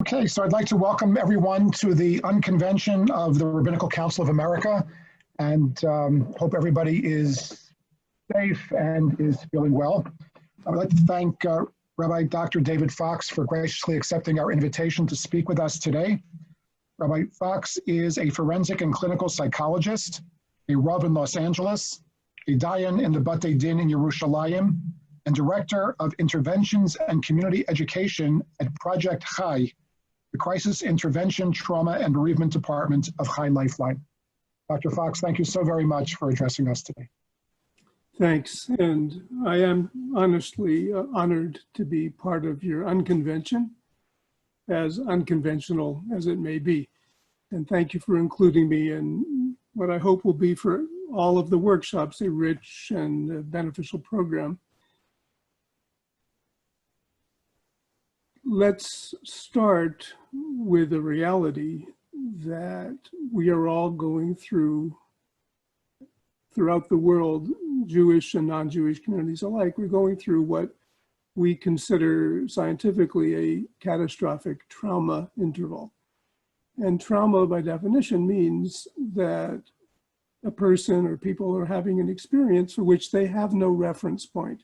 Okay, so I'd like to welcome everyone to the unconvention of the Rabbinical Council of America, and hope everybody is safe and is feeling well. I would like to thank Rabbi Dr. David Fox for graciously accepting our invitation to speak with us today. Rabbi Fox is a forensic and clinical psychologist, a Rav in Los Angeles, a Dayan in the Batei Din in Yerushalayim, and Director of Interventions and Community Education at Project Chai, the Crisis Intervention, Trauma, and Bereavement Department of Chai Lifeline. Dr. Fox, thank you so very much for addressing us today. Thanks, and I am honestly honored to be part of your unconvention, as unconventional as it may be. And thank you for including me in what I hope will be for all of the workshops, a rich and beneficial program. Let's start with the reality that we are all going through, throughout the world, Jewish and non-Jewish communities alike, we're going through what we consider scientifically a catastrophic trauma interval. And trauma, by definition, means that a person or people are having an experience for which they have no reference point.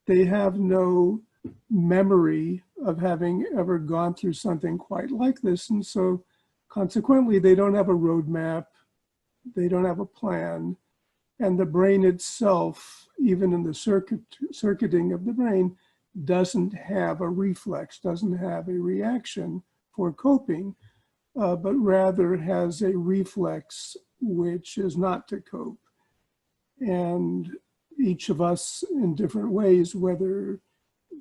They have no memory of having ever gone through something quite like this. And so consequently, they don't have a roadmap, they don't have a plan, and the brain itself, even in the circuiting of the brain, doesn't have a reflex, doesn't have a reaction for coping, but rather has a reflex which is not to cope. And each of us in different ways, whether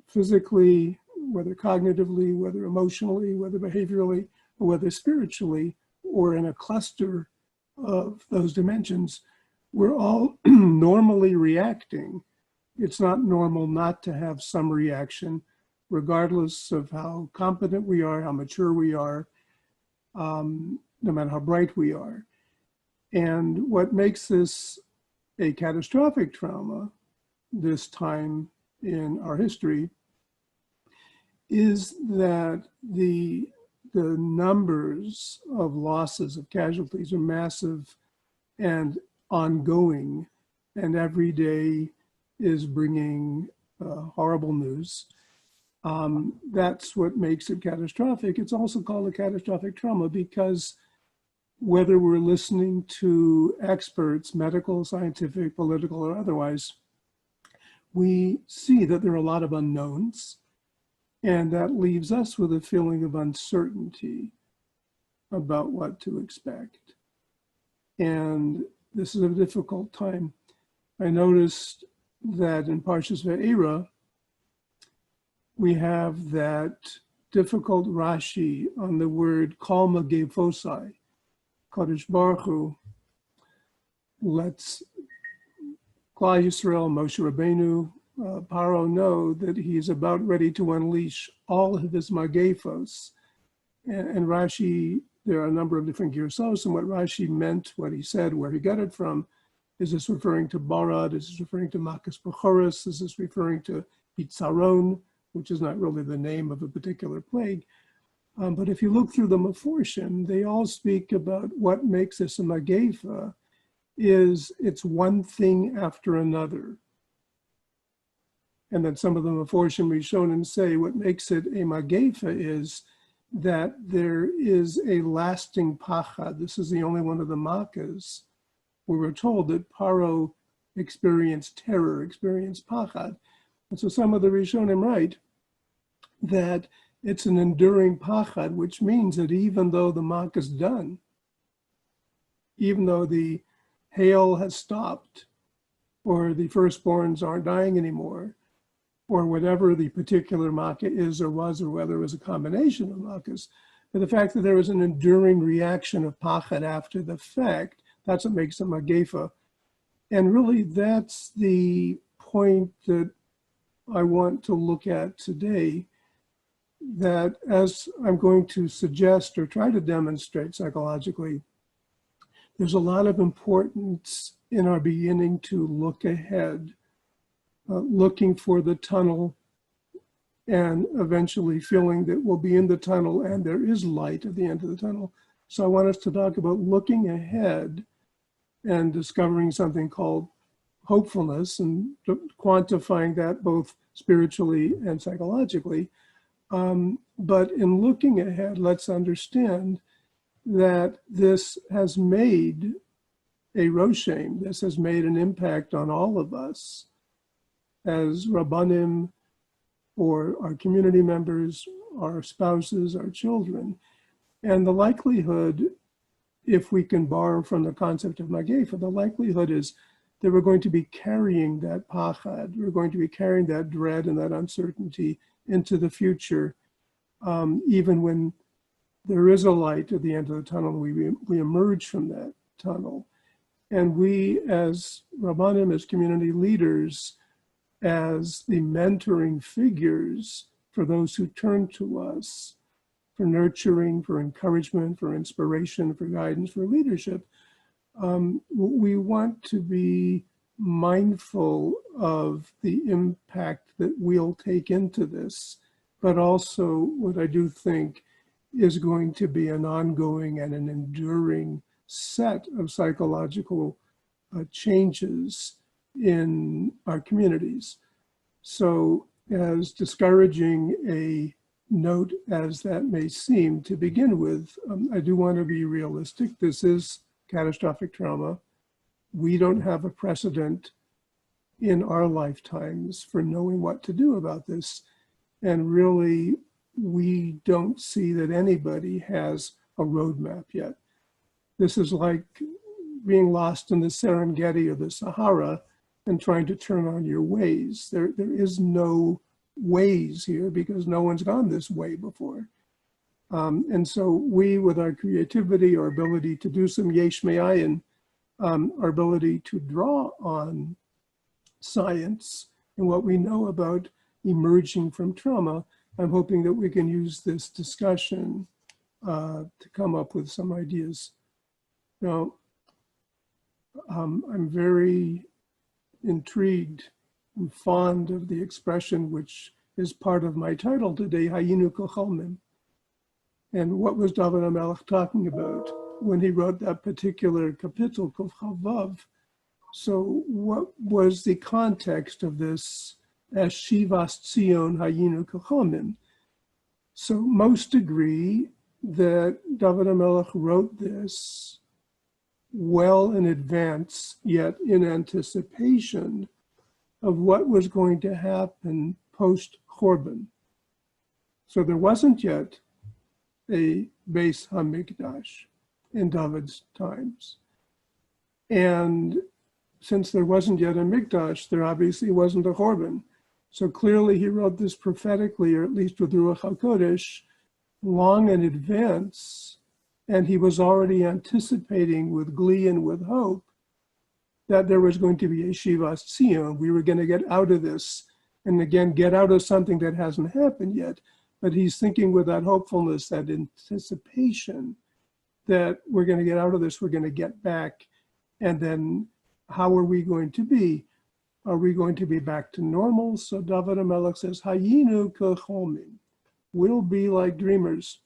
physically, whether cognitively, whether emotionally, whether behaviorally, or whether spiritually, or in a cluster of those dimensions, we're all normally reacting. It's not normal not to have some reaction, regardless of how competent we are, how mature we are, no matter how bright we are. And what makes this a catastrophic trauma this time in our history is that the numbers of losses, of casualties are massive and ongoing, and every day is bringing horrible news. That's what makes it catastrophic. It's also called a catastrophic trauma because whether we're listening to experts, medical, scientific, political, or otherwise, we see that there are a lot of unknowns, and that leaves us with a feeling of uncertainty about what to expect. And this is a difficult time. I noticed that in Parshas Ve'era, we have that difficult Rashi on the word Kol Magevosai. Kadosh Baruch Hu lets Klal Yisrael, Moshe Rabbeinu, Paro know that he's about ready to unleash all of his magefos. And Rashi, there are a number of different girsos, and what Rashi meant, what he said, where he got it from, is this referring to Barad, is this referring to Makas Bechoros, is this referring to Bitzaron, which is not really the name of a particular plague. But if you look through the Meforshim, they all speak about what makes this a magefa is it's one thing after another. And then some of the Meforshim Rishonim say what makes it a magefa is that there is a lasting pachad. This is the only one of the makas where we're told that Paro experienced terror, experienced pachad. And so some of the Rishonim write that it's an enduring pachad, which means that even though the mak is done, even though the hail has stopped, or the firstborns aren't dying anymore, or whatever the particular makkah is or was, or whether it was a combination of makkahs, but the fact that there was an enduring reaction of pachad after the fact, that's what makes a magefa. And really that's the point that I want to look at today, that as I'm going to suggest or try to demonstrate psychologically, there's a lot of importance in our beginning to look ahead, looking for the tunnel and eventually feeling that we'll be in the tunnel and there is light at the end of the tunnel. So I want us to talk about looking ahead and discovering something called hopefulness and quantifying that both spiritually and psychologically. But in looking ahead, let's understand that this has made a roshem, this has made an impact on all of us as rabbanim, or our community members, our spouses, our children. And the likelihood, if we can borrow from the concept of Magefa, the likelihood is that we're going to be carrying that pachad, we're going to be carrying that dread and that uncertainty into the future, even when there is a light at the end of the tunnel, we emerge from that tunnel. And we as Rabbanim, as community leaders, as the mentoring figures for those who turn to us for nurturing, for encouragement, for inspiration, for guidance, for leadership, we want to be mindful of the impact that we'll take into this, but also what I do think is going to be an ongoing and an enduring set of psychological changes in our communities. So as discouraging a note as that may seem to begin with, I do want to be realistic. This is catastrophic trauma. We don't have a precedent in our lifetimes for knowing what to do about this. And really, we don't see that anybody has a roadmap yet. This is like being lost in the Serengeti or the Sahara and trying to turn on your ways. There is no ways here because no one's gone this way before. And so we, with our creativity, our ability to do some yesh me'ayin, our ability to draw on science and what we know about emerging from trauma, I'm hoping that we can use this discussion to come up with some ideas. Now, I'm very intrigued and fond of the expression which is part of my title today, Hayinu Kocholmim. And what was Dovid HaMelech talking about when he wrote that particular kapitel, Kuf Chavav? So what was the context of this as Shivas Tzion Hayinu Kocholmim? So most agree that Dovid HaMelech wrote this well in advance, yet in anticipation of what was going to happen post-Chorban. So there wasn't yet a Beis HaMikdash in David's times. And since there wasn't yet a Mikdash, there obviously wasn't a Chorban. So clearly he wrote this prophetically, or at least with Ruach HaKodesh, long in advance, and he was already anticipating with glee and with hope that there was going to be a Shivas Tzion. We were going to get out of this, and again, get out of something that hasn't happened yet. But he's thinking with that hopefulness, that anticipation that we're going to get out of this, we're going to get back, and then how are we going to be? Are we going to be back to normal? So Dovid HaMelech says, Hayinu k'cholmim, we'll be like dreamers.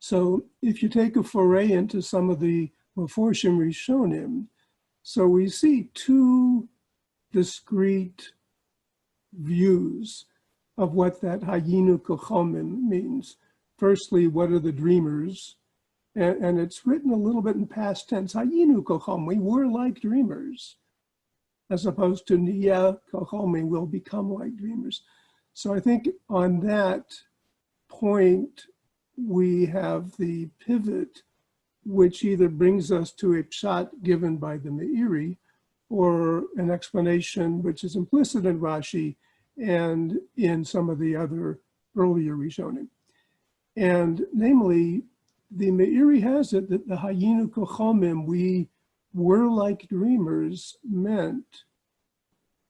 So if you take a foray into some of the Meforshim Rishonim, so we see two discrete views of what that Hayinu k'cholmim means. Firstly, what are the dreamers? And it's written a little bit in past tense. Hayinu k'cholmim, we were like dreamers, as opposed to Niyah k'cholmim, will become like dreamers. So I think on that point, we have the pivot, which either brings us to a pshat given by the Meiri, or an explanation which is implicit in Rashi and in some of the other earlier Rishonim. And namely, the Meiri has it that the Hayinu k'cholmim, we were like dreamers, meant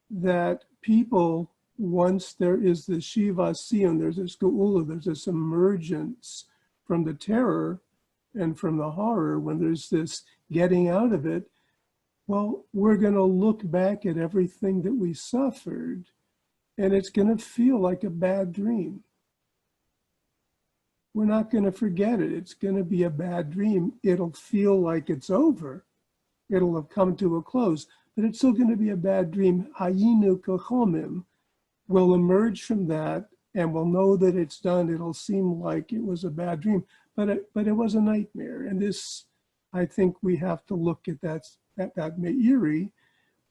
that people, once there is the Shivas Tzion, there's this Geula, there's this emergence from the terror and from the horror, when there's this getting out of it, well, we're going to look back at everything that we suffered and it's going to feel like a bad dream. We're not going to forget it. It's going to be a bad dream. It'll feel like it's over. It'll have come to a close, but it's still going to be a bad dream. Hayinu kachomim will emerge from that, and we'll know that it's done. It'll seem like it was a bad dream, but it was a nightmare. And this, I think we have to look at that meiri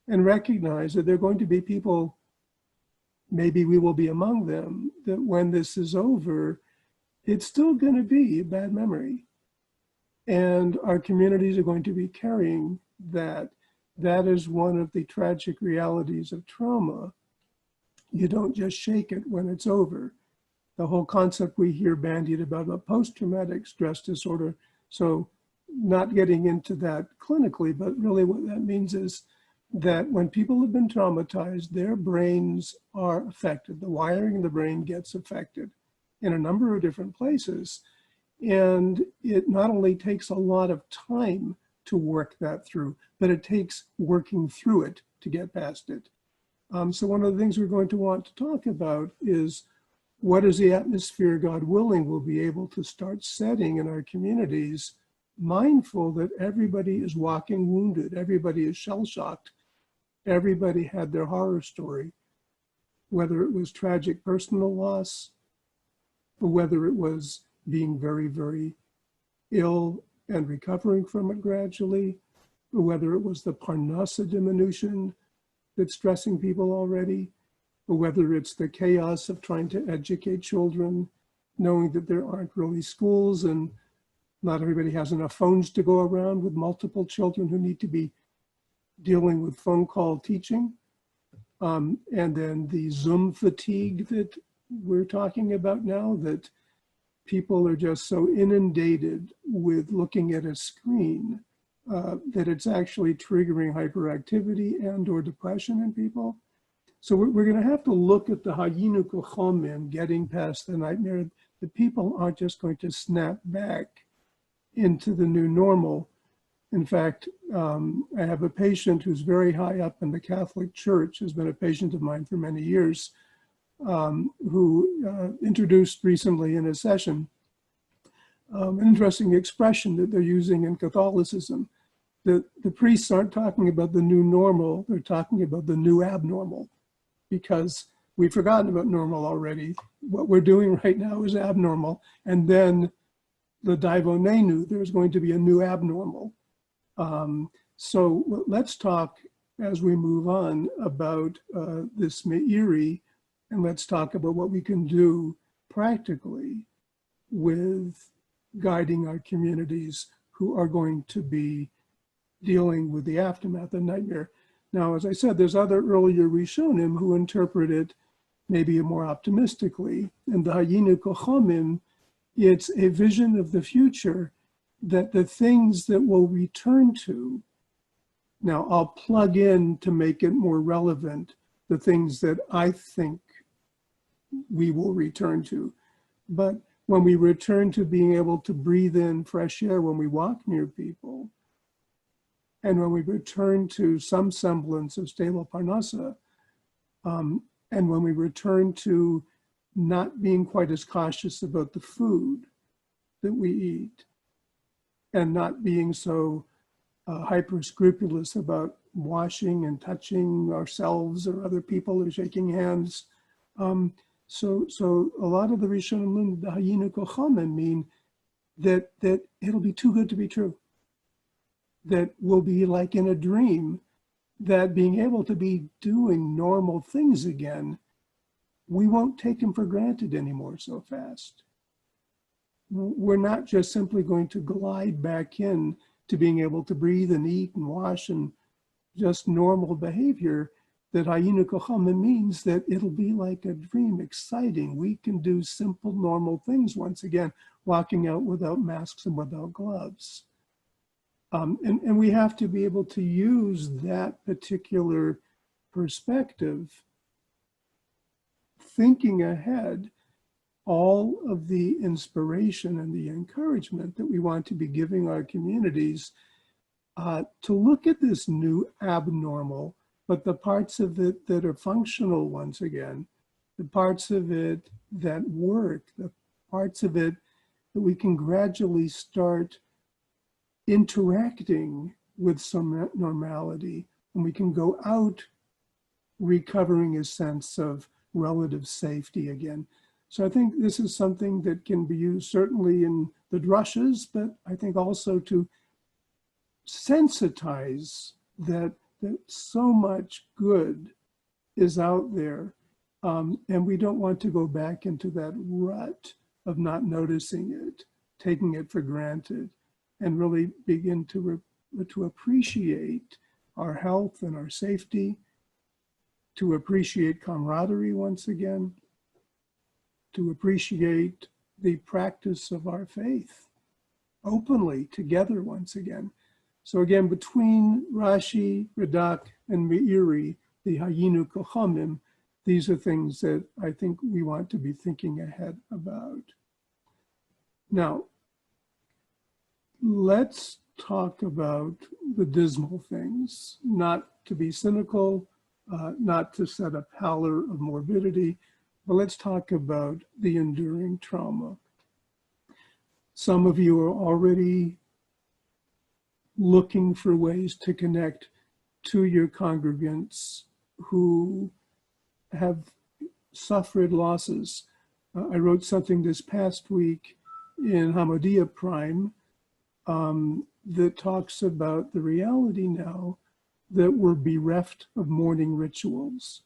and recognize that there are going to be people, maybe we will be among them, that when this is over, it's still going to be a bad memory. And our communities are going to be carrying that. That is one of the tragic realities of trauma. You don't just shake it when it's over. The whole concept we hear bandied about post-traumatic stress disorder. So not getting into that clinically, but really what that means is that when people have been traumatized, their brains are affected. The wiring in the brain gets affected in a number of different places. And it not only takes a lot of time to work that through, but it takes working through it to get past it. So one of the things we're going to want to talk about is what is the atmosphere, God willing, we'll be able to start setting in our communities, mindful that everybody is walking wounded, everybody is shell-shocked, everybody had their horror story, whether it was tragic personal loss, or whether it was being very, very ill and recovering from it gradually, or whether it was the parnasa diminution that's stressing people already, or whether it's the chaos of trying to educate children, knowing that there aren't really schools and not everybody has enough phones to go around with multiple children who need to be dealing with phone call teaching. And then the Zoom fatigue that we're talking about now, that people are just so inundated with looking at a screen that it's actually triggering hyperactivity and or depression in people. So we're going to have to look at the hayinu kochomim, getting past the nightmare. The people aren't just going to snap back into the new normal. In fact, I have a patient who's very high up in the Catholic Church, has been a patient of mine for many years, who introduced recently in a session an interesting expression that they're using in Catholicism. The priests aren't talking about the new normal, they're talking about the new abnormal, because we've forgotten about normal already. What we're doing right now is abnormal, and then the daivonenu, there's going to be a new abnormal. So let's talk as we move on about this meiri, and let's talk about what we can do practically with guiding our communities who are going to be dealing with the aftermath of nightmare. Now, as I said, there's other earlier Rishonim who interpret it maybe more optimistically. And the Hayinu Kochomim, it's a vision of the future, that the things that we'll return to, now I'll plug in to make it more relevant, the things that I think we will return to. But when we return to being able to breathe in fresh air when we walk near people, and when we return to some semblance of stable parnasa, and when we return to not being quite as cautious about the food that we eat, and not being so hyper scrupulous about washing and touching ourselves or other people or shaking hands. So a lot of the Rishonim, the Hayinu Kochomim, mean that it'll be too good to be true. That we'll be like in a dream, that being able to be doing normal things again, we won't take them for granted anymore so fast. We're not just simply going to glide back in to being able to breathe and eat and wash and just normal behavior. That Hayinu Kochomim means that it'll be like a dream, exciting. We can do simple, normal things once again, walking out without masks and without gloves. And we have to be able to use that particular perspective, thinking ahead, all of the inspiration and the encouragement that we want to be giving our communities to look at this new abnormal, but the parts of it that are functional once again, the parts of it that work, the parts of it that we can gradually start interacting with some normality, and we can go out recovering a sense of relative safety again. So I think this is something that can be used certainly in the drushes, but I think also to sensitize that so much good is out there. And we don't want to go back into that rut of not noticing it, taking it for granted, and really begin to appreciate our health and our safety, to appreciate camaraderie once again, to appreciate the practice of our faith openly together once again. So again, between Rashi, Radak, and Meiri, the Hayinu Kochomim, these are things that I think we want to be thinking ahead about. Now, let's talk about the dismal things, not to be cynical, not to set a pallor of morbidity, but let's talk about the enduring trauma. Some of you are already looking for ways to connect to your congregants who have suffered losses. I wrote something this past week in Hamodia Prime that talks about the reality now that we're bereft of mourning rituals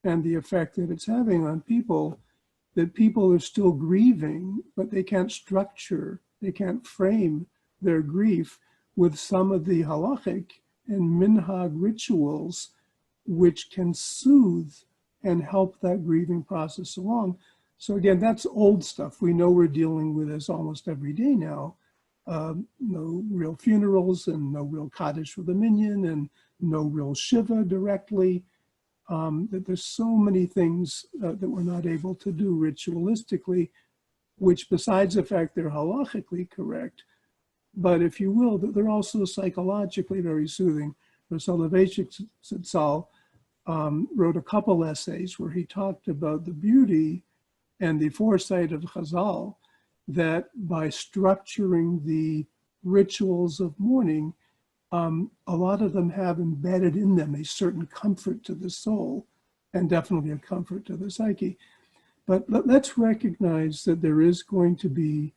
and the effect that it's having on people, that people are still grieving, but they can't structure, they can't frame their grief with some of the halachic and minhag rituals which can soothe and help that grieving process along. So again, that's old stuff. We know we're dealing with this almost every day now. No real funerals and no real Kaddish with a minyan and no real Shiva directly. That there's so many things that we're not able to do ritualistically, which besides the fact they're halachically correct, but if you will, they're also psychologically very soothing. Soloveitchik Zatzal wrote a couple essays where he talked about the beauty and the foresight of Chazal, that by structuring the rituals of mourning, a lot of them have embedded in them a certain comfort to the soul and definitely a comfort to the psyche. But let's recognize that there is going to be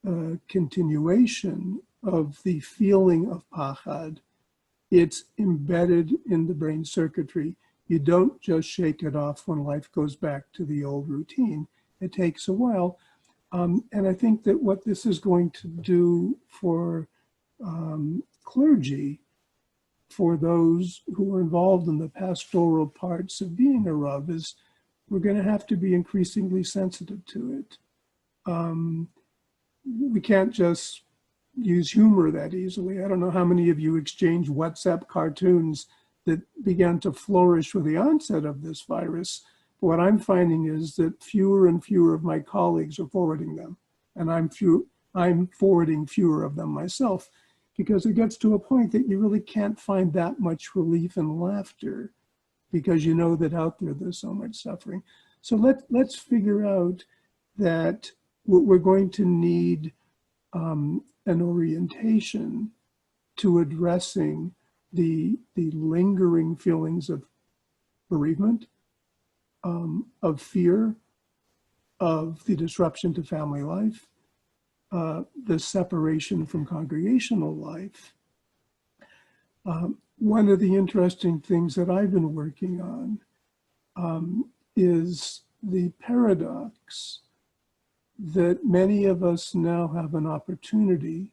a continuation of the feeling of pachad. It's embedded in the brain circuitry. You don't just shake it off when life goes back to the old routine. It takes a while. And I think that what this is going to do for clergy, for those who are involved in the pastoral parts of being a Rav, is we're going to have to be increasingly sensitive to it. We can't just use humor that easily. I don't know how many of you exchange WhatsApp cartoons that began to flourish with the onset of this virus. What I'm finding is that fewer and fewer of my colleagues are forwarding them, and I'm forwarding fewer of them myself, because it gets to a point that you really can't find that much relief and laughter, because you know that out there there's so much suffering. So let's figure out that we're going to need an orientation to addressing the lingering feelings of bereavement, of fear, of the disruption to family life, the separation from congregational life. One of the interesting things that I've been working on is the paradox that many of us now have an opportunity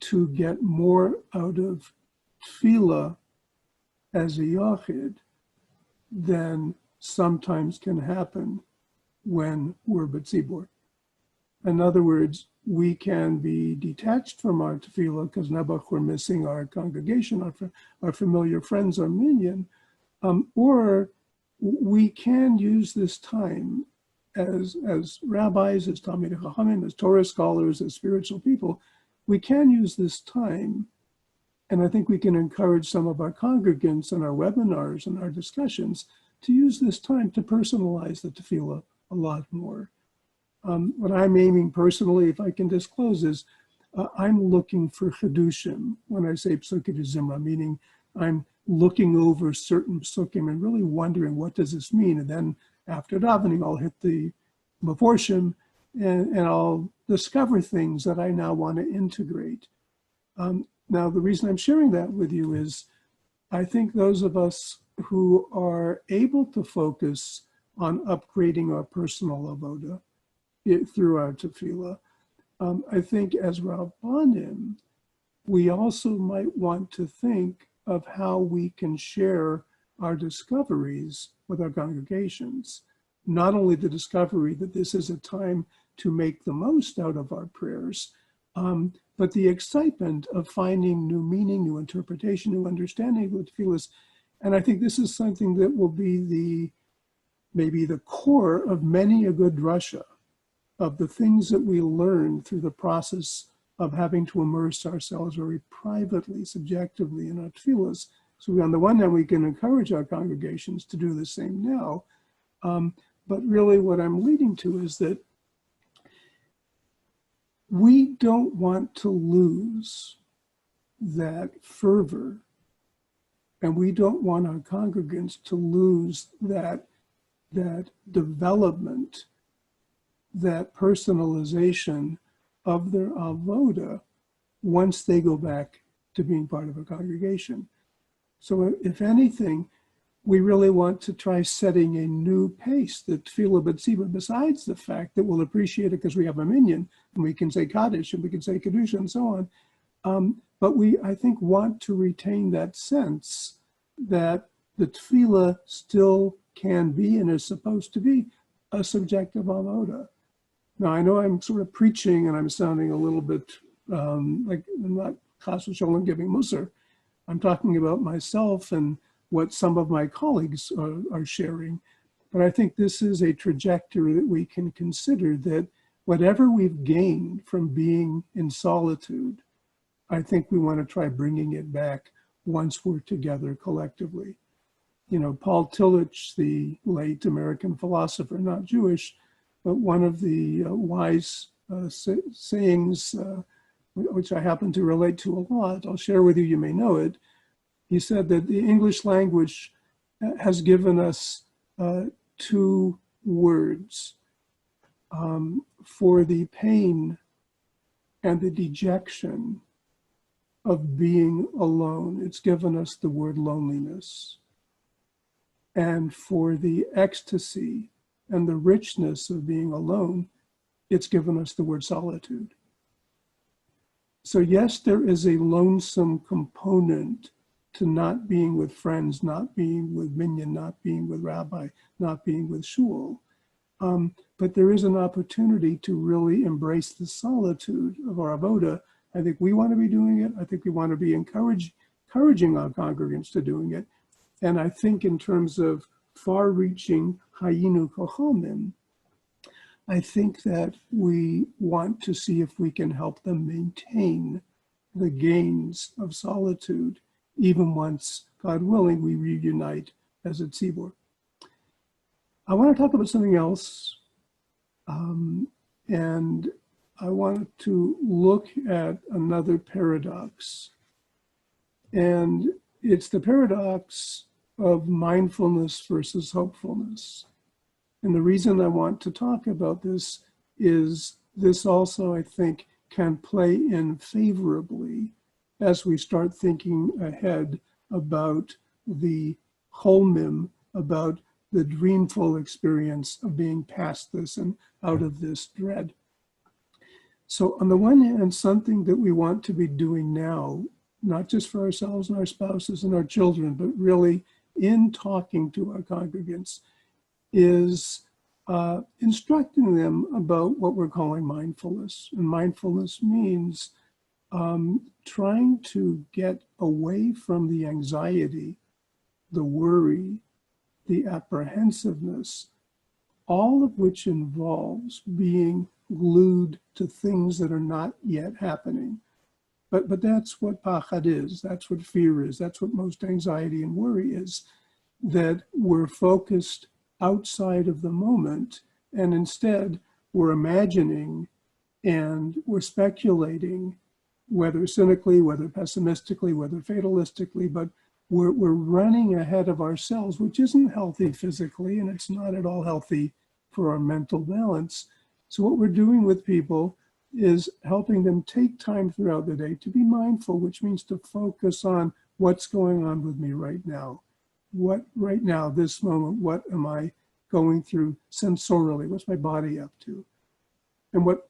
to get more out of tefillah as a yachid than sometimes can happen when we're b'tzibur. In other words, we can be detached from our tefillah because nebuch we're missing our congregation, our familiar friends, our minyan, or we can use this time as rabbis, as Talmidei Chachamim, as Torah scholars, as spiritual people. We can use this time, and I think we can encourage some of our congregants in our webinars and our discussions use this time to personalize the tefillah a lot more. What I'm aiming personally, if I can disclose, is I'm looking for chidushim when I say psukim zimra, meaning I'm looking over certain psukim and really wondering what does this mean. And then after davening, I'll hit the meforshim and I'll discover things that I now want to integrate. Now, the reason I'm sharing that with you is I think those of us who are able to focus on upgrading our personal avoda through our tefillah, I think as Rabbanim, we also might want to think of how we can share our discoveries with our congregations. Not only the discovery that this is a time to make the most out of our prayers, but the excitement of finding new meaning, new interpretation, new understanding of the tefillahs. And I think this is something that will be maybe the core of many a good drasha, of the things that we learn through the process of having to immerse ourselves very privately, subjectively in our tefillahs. So on the one hand, we can encourage our congregations to do the same now, but really what I'm leading to is that we don't want to lose that fervor, and we don't want our congregants to lose that development, that personalization of their avoda once they go back to being part of a congregation. So if anything, we really want to try setting a new pace, the tefillah b'tzibur, besides the fact that we'll appreciate it because we have a minyan and we can say Kaddish and we can say Kedusha and so on. But we, I think, want to retain that sense that the tefillah still can be and is supposed to be a subjective avoda. Now, I know I'm sort of preaching and I'm sounding a little bit like I'm not chas v'sholom giving musar. I'm talking about myself and what some of my colleagues are sharing. But I think this is a trajectory that we can consider, that whatever we've gained from being in solitude, I think we want to try bringing it back once we're together collectively. You know, Paul Tillich, the late American philosopher, not Jewish, but one of the wise sayings, which I happen to relate to a lot, I'll share with you, you may know it. He said that the English language has given us two words for the pain and the dejection of being alone. It's given us the word loneliness. And for the ecstasy and the richness of being alone, it's given us the word solitude. So yes, there is a lonesome component to not being with friends, not being with minyan, not being with rabbi, not being with shul. But there is an opportunity to really embrace the solitude of our avoda. I think we want to be doing it. I think we want to be encouraging our congregants to doing it. And I think in terms of far-reaching hayinu kochomim, I think that we want to see if we can help them maintain the gains of solitude, even once, God willing, we reunite as a tzibur. I want to talk about something else, and I want to look at another paradox. And it's the paradox of mindfulness versus hopefulness. And the reason I want to talk about this is this also, I think, can play in favorably as we start thinking ahead about the holmim, about the dreamful experience of being past this and out of this dread. So on the one hand, something that we want to be doing now, not just for ourselves and our spouses and our children, but really in talking to our congregants, is instructing them about what we're calling mindfulness. And mindfulness means trying to get away from the anxiety, the worry, the apprehensiveness, all of which involves being glued to things that are not yet happening. But that's what pachad is, that's what fear is, that's what most anxiety and worry is. that we're focused outside of the moment, and instead we're imagining and we're speculating, whether cynically, whether pessimistically, whether fatalistically, but we're running ahead of ourselves, which isn't healthy physically, and it's not at all healthy for our mental balance. So what we're doing with people is helping them take time throughout the day to be mindful, which means to focus on what's going on with me right now. What right now, this moment, what am I going through sensorially? What's my body up to? And what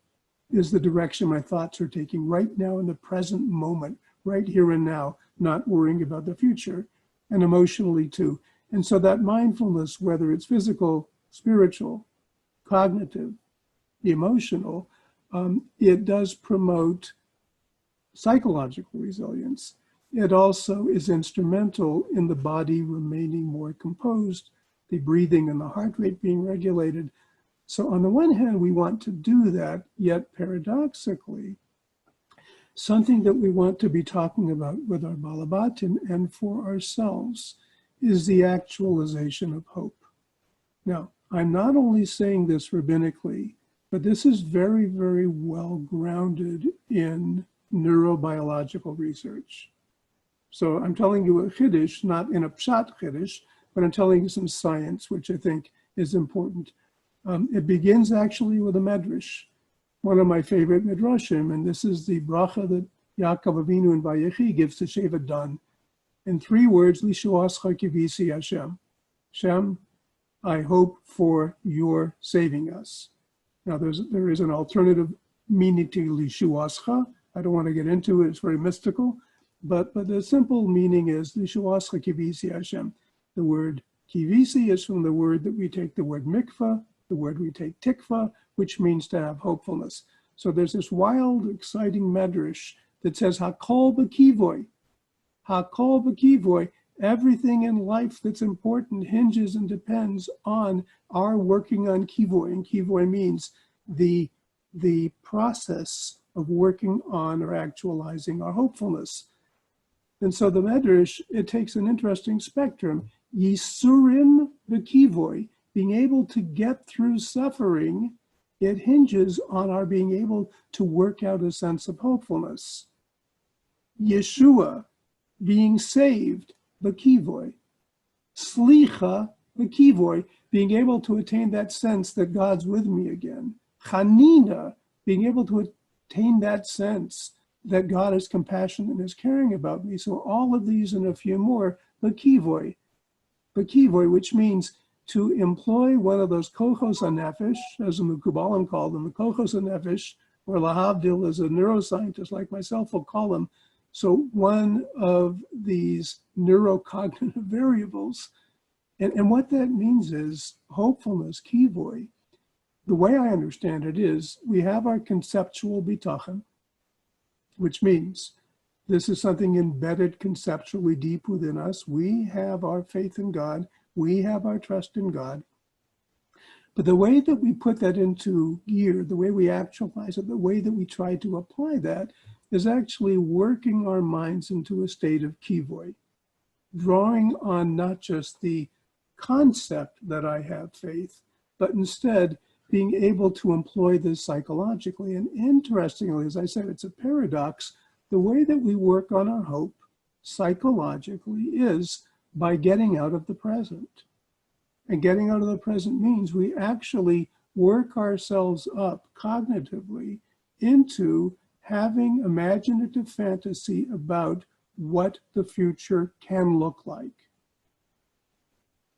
is the direction my thoughts are taking right now in the present moment, right here and now, not worrying about the future, and emotionally too. And so that mindfulness, whether it's physical, spiritual, cognitive, emotional, it does promote psychological resilience. It also is instrumental in the body remaining more composed, the breathing and the heart rate being regulated. So on the one hand, we want to do that, yet paradoxically, something that we want to be talking about with our balabatim and for ourselves is the actualization of hope. Now, I'm not only saying this rabbinically, but this is very, very well grounded in neurobiological research. So I'm telling you a chiddush, not in a pshat chiddush, but I'm telling you some science, which I think is important. It begins actually with a medrash, one of my favorite midrashim, and this is the bracha that Yaakov Avinu in Vayechi gives to Shevet Dan. In 3 words, Lishuascha kivisi Hashem. Hashem, I hope for your saving us. Now there is an alternative meaning to Lishuascha. I don't want to get into it, it's very mystical, but the simple meaning is Lishuascha kivisi Hashem. The word kivisi is from the word that we take the word mikvah, the word we take tikva, which means to have hopefulness. So there's this wild, exciting medrash that says, Hakol b'kivoy. Hakol b'kivoy. Everything in life that's important hinges and depends on our working on kivoy. And kivoy means the process of working on or actualizing our hopefulness. And so the medrash, it takes an interesting spectrum. Yisurim b'kivoy. Being able to get through suffering, it hinges on our being able to work out a sense of hopefulness. Yeshua, being saved, b'kivoy. Slicha, b'kivoy, being able to attain that sense that God's with me again. Chanina, being able to attain that sense that God is compassionate and is caring about me. So all of these and a few more, b'kivoy. B'kivoy, which means to employ one of those kochos hanefesh, as the Mukubalim call them, the kochos hanefesh, or lahavdil, as a neuroscientist like myself will call them. So one of these neurocognitive variables. And what that means is hopefulness, kivoy. The way I understand it is we have our conceptual bitachon, which means this is something embedded conceptually deep within us. We have our faith in God. We have our trust in God. But the way that we put that into gear, the way we actualize it, the way that we try to apply that is actually working our minds into a state of kivoy, drawing on not just the concept that I have faith, but instead being able to employ this psychologically. And interestingly, as I said, it's a paradox. The way that we work on our hope psychologically is by getting out of the present. And getting out of the present means we actually work ourselves up cognitively into having imaginative fantasy about what the future can look like,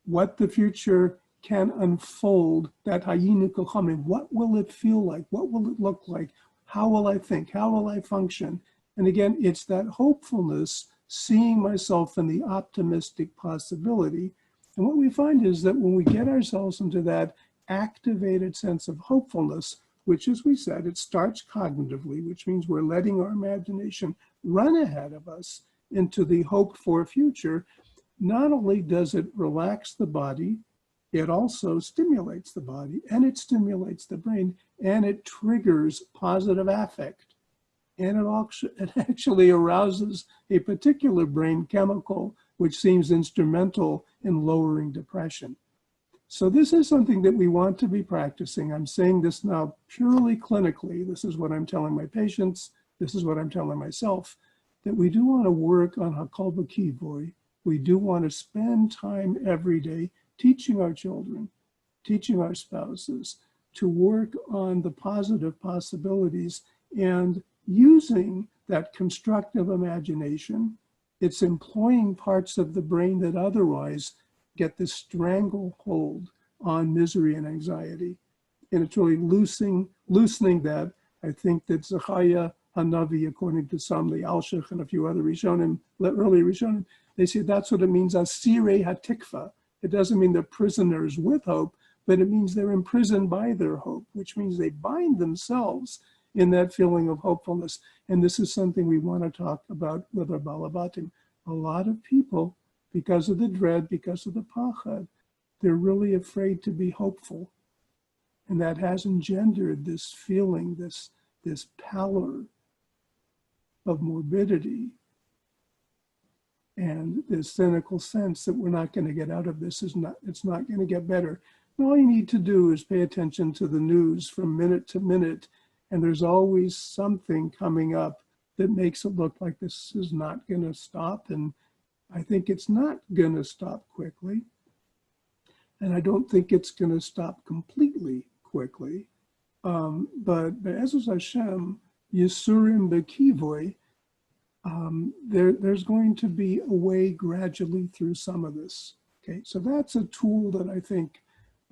what the future can unfold, that hayinu kochamim, what will it feel like, what will it look like, how will I think, how will I function? And again, it's that hopefulness, seeing myself in the optimistic possibility. And what we find is that when we get ourselves into that activated sense of hopefulness, which, as we said, it starts cognitively, which means we're letting our imagination run ahead of us into the hoped for future, not only does it relax the body, it also stimulates the body, and it stimulates the brain, and it triggers positive affect. And it actually arouses a particular brain chemical which seems instrumental in lowering depression. So this is something that we want to be practicing. I'm saying this now purely clinically. This is what I'm telling my patients. This is what I'm telling myself, that we do want to work on hakol b'kivoy. We do want to spend time every day teaching our children, teaching our spouses, to work on the positive possibilities and using that constructive imagination. It's employing parts of the brain that otherwise get this stranglehold on misery and anxiety. And it's really loosening that. I think that Zechariah Hanavi, according to some, the Alshich and a few other Rishonim, early Rishonim, they say that's what it means, asirei hatikva. It doesn't mean they're prisoners with hope, but it means they're imprisoned by their hope, which means they bind themselves in that feeling of hopefulness. And this is something we want to talk about with our balabatim. A lot of people, because of the dread, because of the pachad, they're really afraid to be hopeful. And that has engendered this feeling, this pallor of morbidity and this cynical sense that we're not going to get out of this, it's not going to get better. And all you need to do is pay attention to the news from minute to minute, and there's always something coming up that makes it look like this is not going to stop. And I think it's not going to stop quickly. And I don't think it's going to stop completely quickly. But Be'ezus Hashem, Yisurim Bekivoy, there's going to be a way gradually through some of this. Okay, so that's a tool that I think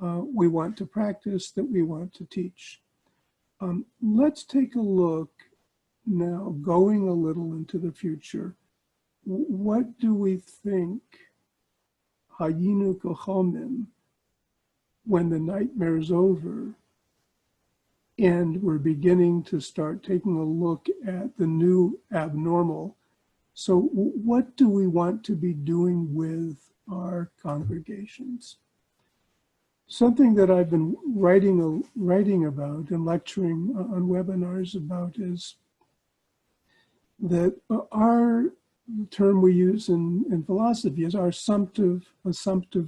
we want to practice, that we want to teach. Let's take a look now, going a little into the future. What do we think Hayinu Kochomim, when the nightmare's over and we're beginning to start taking a look at the new abnormal? So what do we want to be doing with our congregations? Something that I've been writing about and lecturing on webinars about is that our term we use in philosophy is our assumptive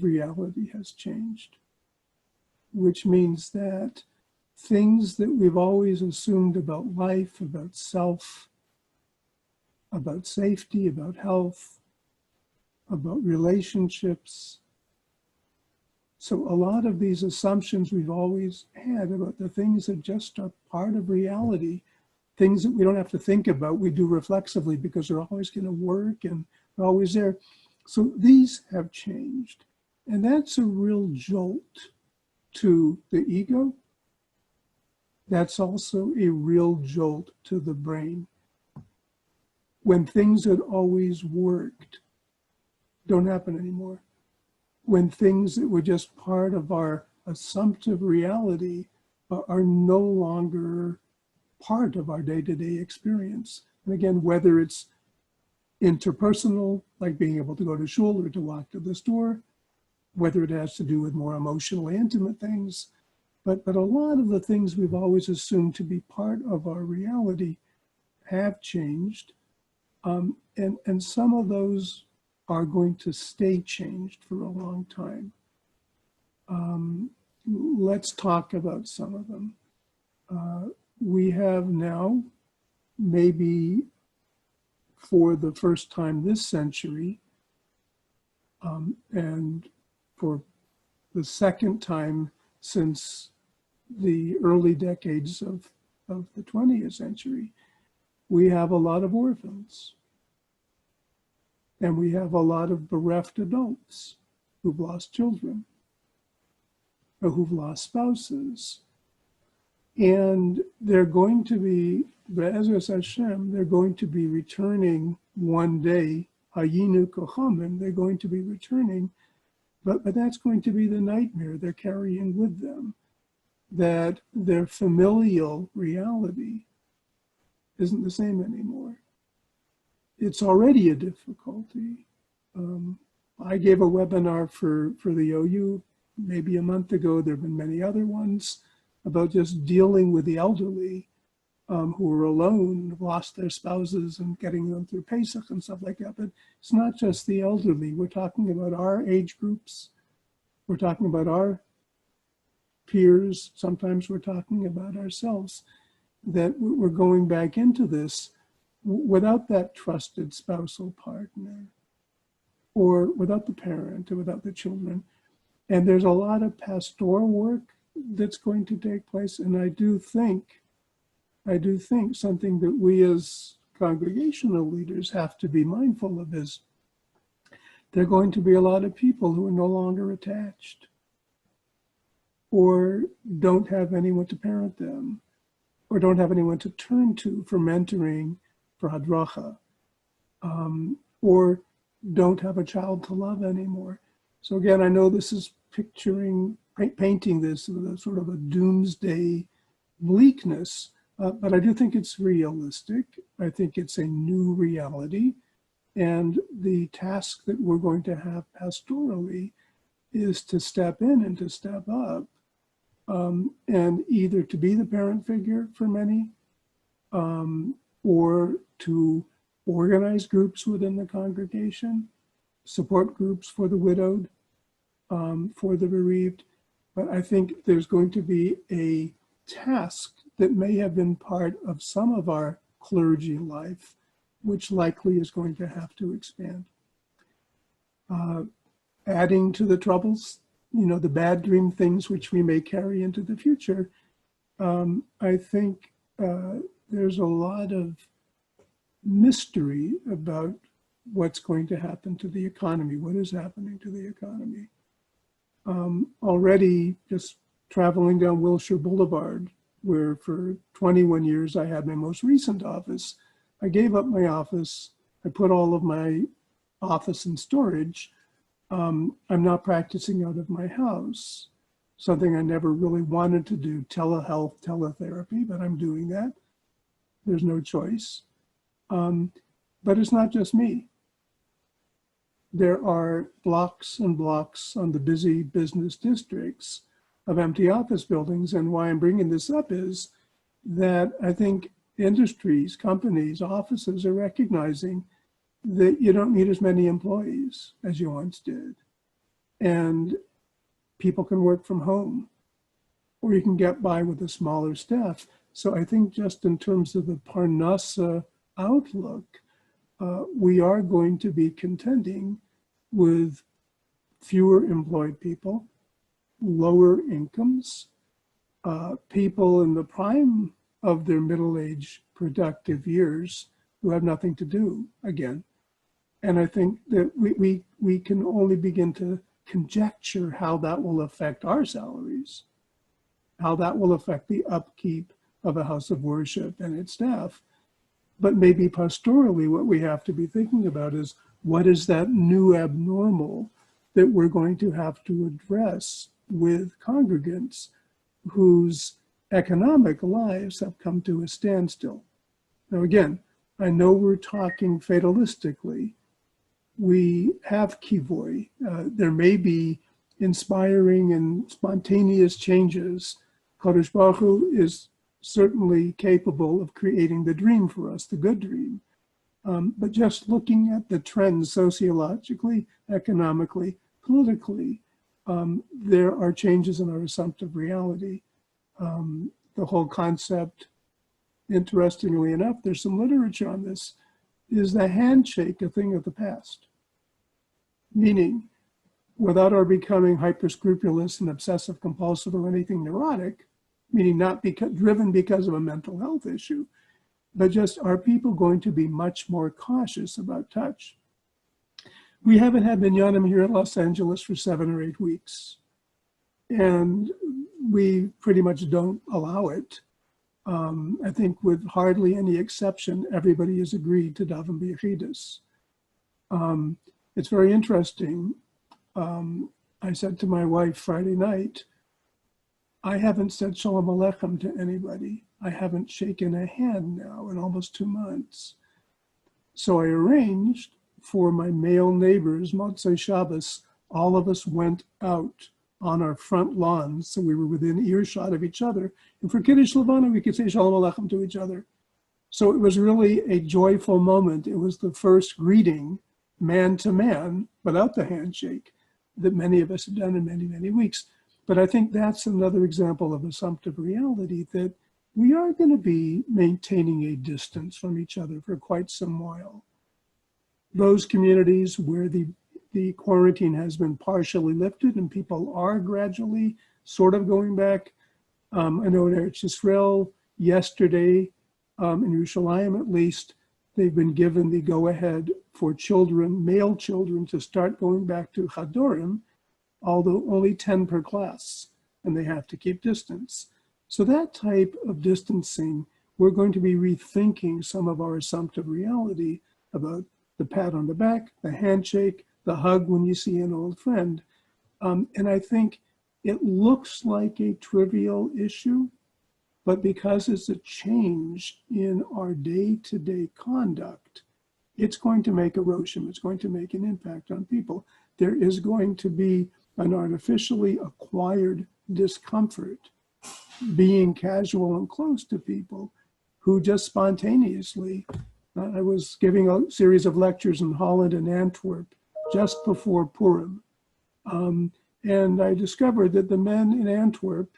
reality has changed, which means that things that we've always assumed about life, about self, about safety, about health, about relationships. So a lot of these assumptions we've always had about the things that just are part of reality, things that we don't have to think about, we do reflexively because they're always going to work and they're always there. So these have changed. And that's a real jolt to the ego. That's also a real jolt to the brain. When things that always worked don't happen anymore. When things that were just part of our assumptive reality are no longer part of our day-to-day experience. And again, whether it's interpersonal, like being able to go to shul or to walk to the store, whether it has to do with more emotionally intimate things, but a lot of the things we've always assumed to be part of our reality have changed. And some of those are going to stay changed for a long time. Let's talk about some of them. We have now, maybe for the first time this century, and for the second time since the early decades of the 20th century, we have a lot of orphans. And we have a lot of bereft adults who've lost children or who've lost spouses. And they're going to be, Be'ezus Hashem, they're going to be returning one day, Hayinu Kochomim, they're going to be returning, but that's going to be the nightmare they're carrying with them, that their familial reality isn't the same anymore. It's already a difficulty. I gave a webinar for the OU maybe a month ago. There have been many other ones about just dealing with the elderly who are alone, have lost their spouses, and getting them through Pesach and stuff like that. But it's not just the elderly. We're talking about our age groups. We're talking about our peers. Sometimes we're talking about ourselves, that we're going back into this without that trusted spousal partner, or without the parent, or without the children. And there's a lot of pastoral work that's going to take place. And I do think something that we as congregational leaders have to be mindful of is there are going to be a lot of people who are no longer attached, or don't have anyone to parent them, or don't have anyone to turn to for mentoring, for hadracha, or don't have a child to love anymore. So again, I know this is painting this with a sort of a doomsday bleakness, but I do think it's realistic. I think it's a new reality. And the task that we're going to have pastorally is to step in and to step up, and either to be the parent figure for many, or to organize groups within the congregation, support groups for the widowed, for the bereaved. But I think there's going to be a task that may have been part of some of our clergy life, which likely is going to have to expand. Adding to the troubles, the bad dream things which we may carry into the future, I think there's a lot of mystery about what's going to happen to the economy, what is happening to the economy. Already just traveling down Wilshire Boulevard, where for 21 years I had my most recent office, I gave up my office. I put all of my office in storage. I'm not practicing out of my house, something I never really wanted to do, telehealth, teletherapy, but I'm doing that. There's no choice. But it's not just me. There are blocks and blocks on the busy business districts of empty office buildings. And why I'm bringing this up is that I think industries, companies, offices are recognizing that you don't need as many employees as you once did. And people can work from home, or you can get by with a smaller staff. So I think just in terms of the Parnassa outlook, we are going to be contending with fewer employed people, lower incomes, people in the prime of their middle-aged productive years who have nothing to do again. And I think that we can only begin to conjecture how that will affect our salaries, how that will affect the upkeep of a house of worship and its staff. But maybe pastorally, what we have to be thinking about is what is that new abnormal that we're going to have to address with congregants whose economic lives have come to a standstill. Now, again, I know we're talking fatalistically. We have kivoi. There may be inspiring and spontaneous changes. Kadosh Baruch Hu is certainly capable of creating the dream for us, the good dream. But just looking at the trends sociologically, economically, politically, there are changes in our assumptive reality. The whole concept, interestingly enough, there's some literature on this, is the handshake a thing of the past? Meaning, without our becoming hyper-scrupulous and obsessive compulsive or anything neurotic, meaning not driven because of a mental health issue, but just are people going to be much more cautious about touch? We haven't had minyanim here in Los Angeles for 7 or 8 weeks, and we pretty much don't allow it. I think with hardly any exception, everybody has agreed to daven b'yechidus. It's very interesting. I said to my wife Friday night, I haven't said Shalom Aleichem to anybody. I haven't shaken a hand now in almost 2 months. So I arranged for my male neighbors, Motzei Shabbos, all of us went out on our front lawns, so we were within earshot of each other. And for Kiddush Levana, we could say Shalom Aleichem to each other. So it was really a joyful moment. It was the first greeting, man to man, without the handshake, that many of us have done in many, many weeks. But I think that's another example of assumptive reality, that we are going to be maintaining a distance from each other for quite some while. Those communities where the quarantine has been partially lifted and people are gradually sort of going back. I know in Eretz Yisrael yesterday, in Yerushalayim at least, they've been given the go-ahead for children, male children, to start going back to Chadorim, although only 10 per class, and they have to keep distance. So that type of distancing, we're going to be rethinking some of our assumptive reality about the pat on the back, the handshake, the hug when you see an old friend. And I think it looks like a trivial issue, but because it's a change in our day-to-day conduct, it's going to make erosion. It's going to make an impact on people. There is going to be an artificially acquired discomfort being casual and close to people who just spontaneously, I was giving a series of lectures in Holland and Antwerp just before Purim. And I discovered that the men in Antwerp,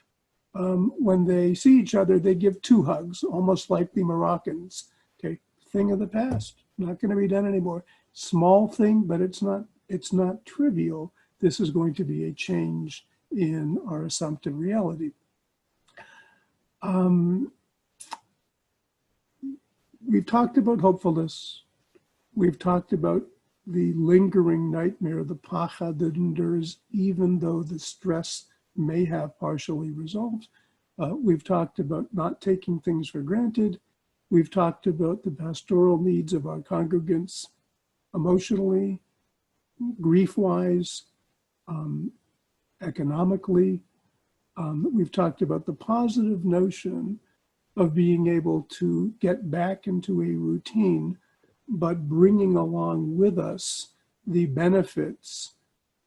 when they see each other, they give 2 hugs, almost like the Moroccans. Okay, thing of the past, not going to be done anymore. Small thing, but it's not trivial. This is going to be a change in our assumptive reality. We've talked about hopefulness. We've talked about the lingering nightmare, the pachad that endures even though the stress may have partially resolved. We've talked about not taking things for granted. We've talked about the pastoral needs of our congregants emotionally, grief-wise, economically. We've talked about the positive notion of being able to get back into a routine, but bringing along with us the benefits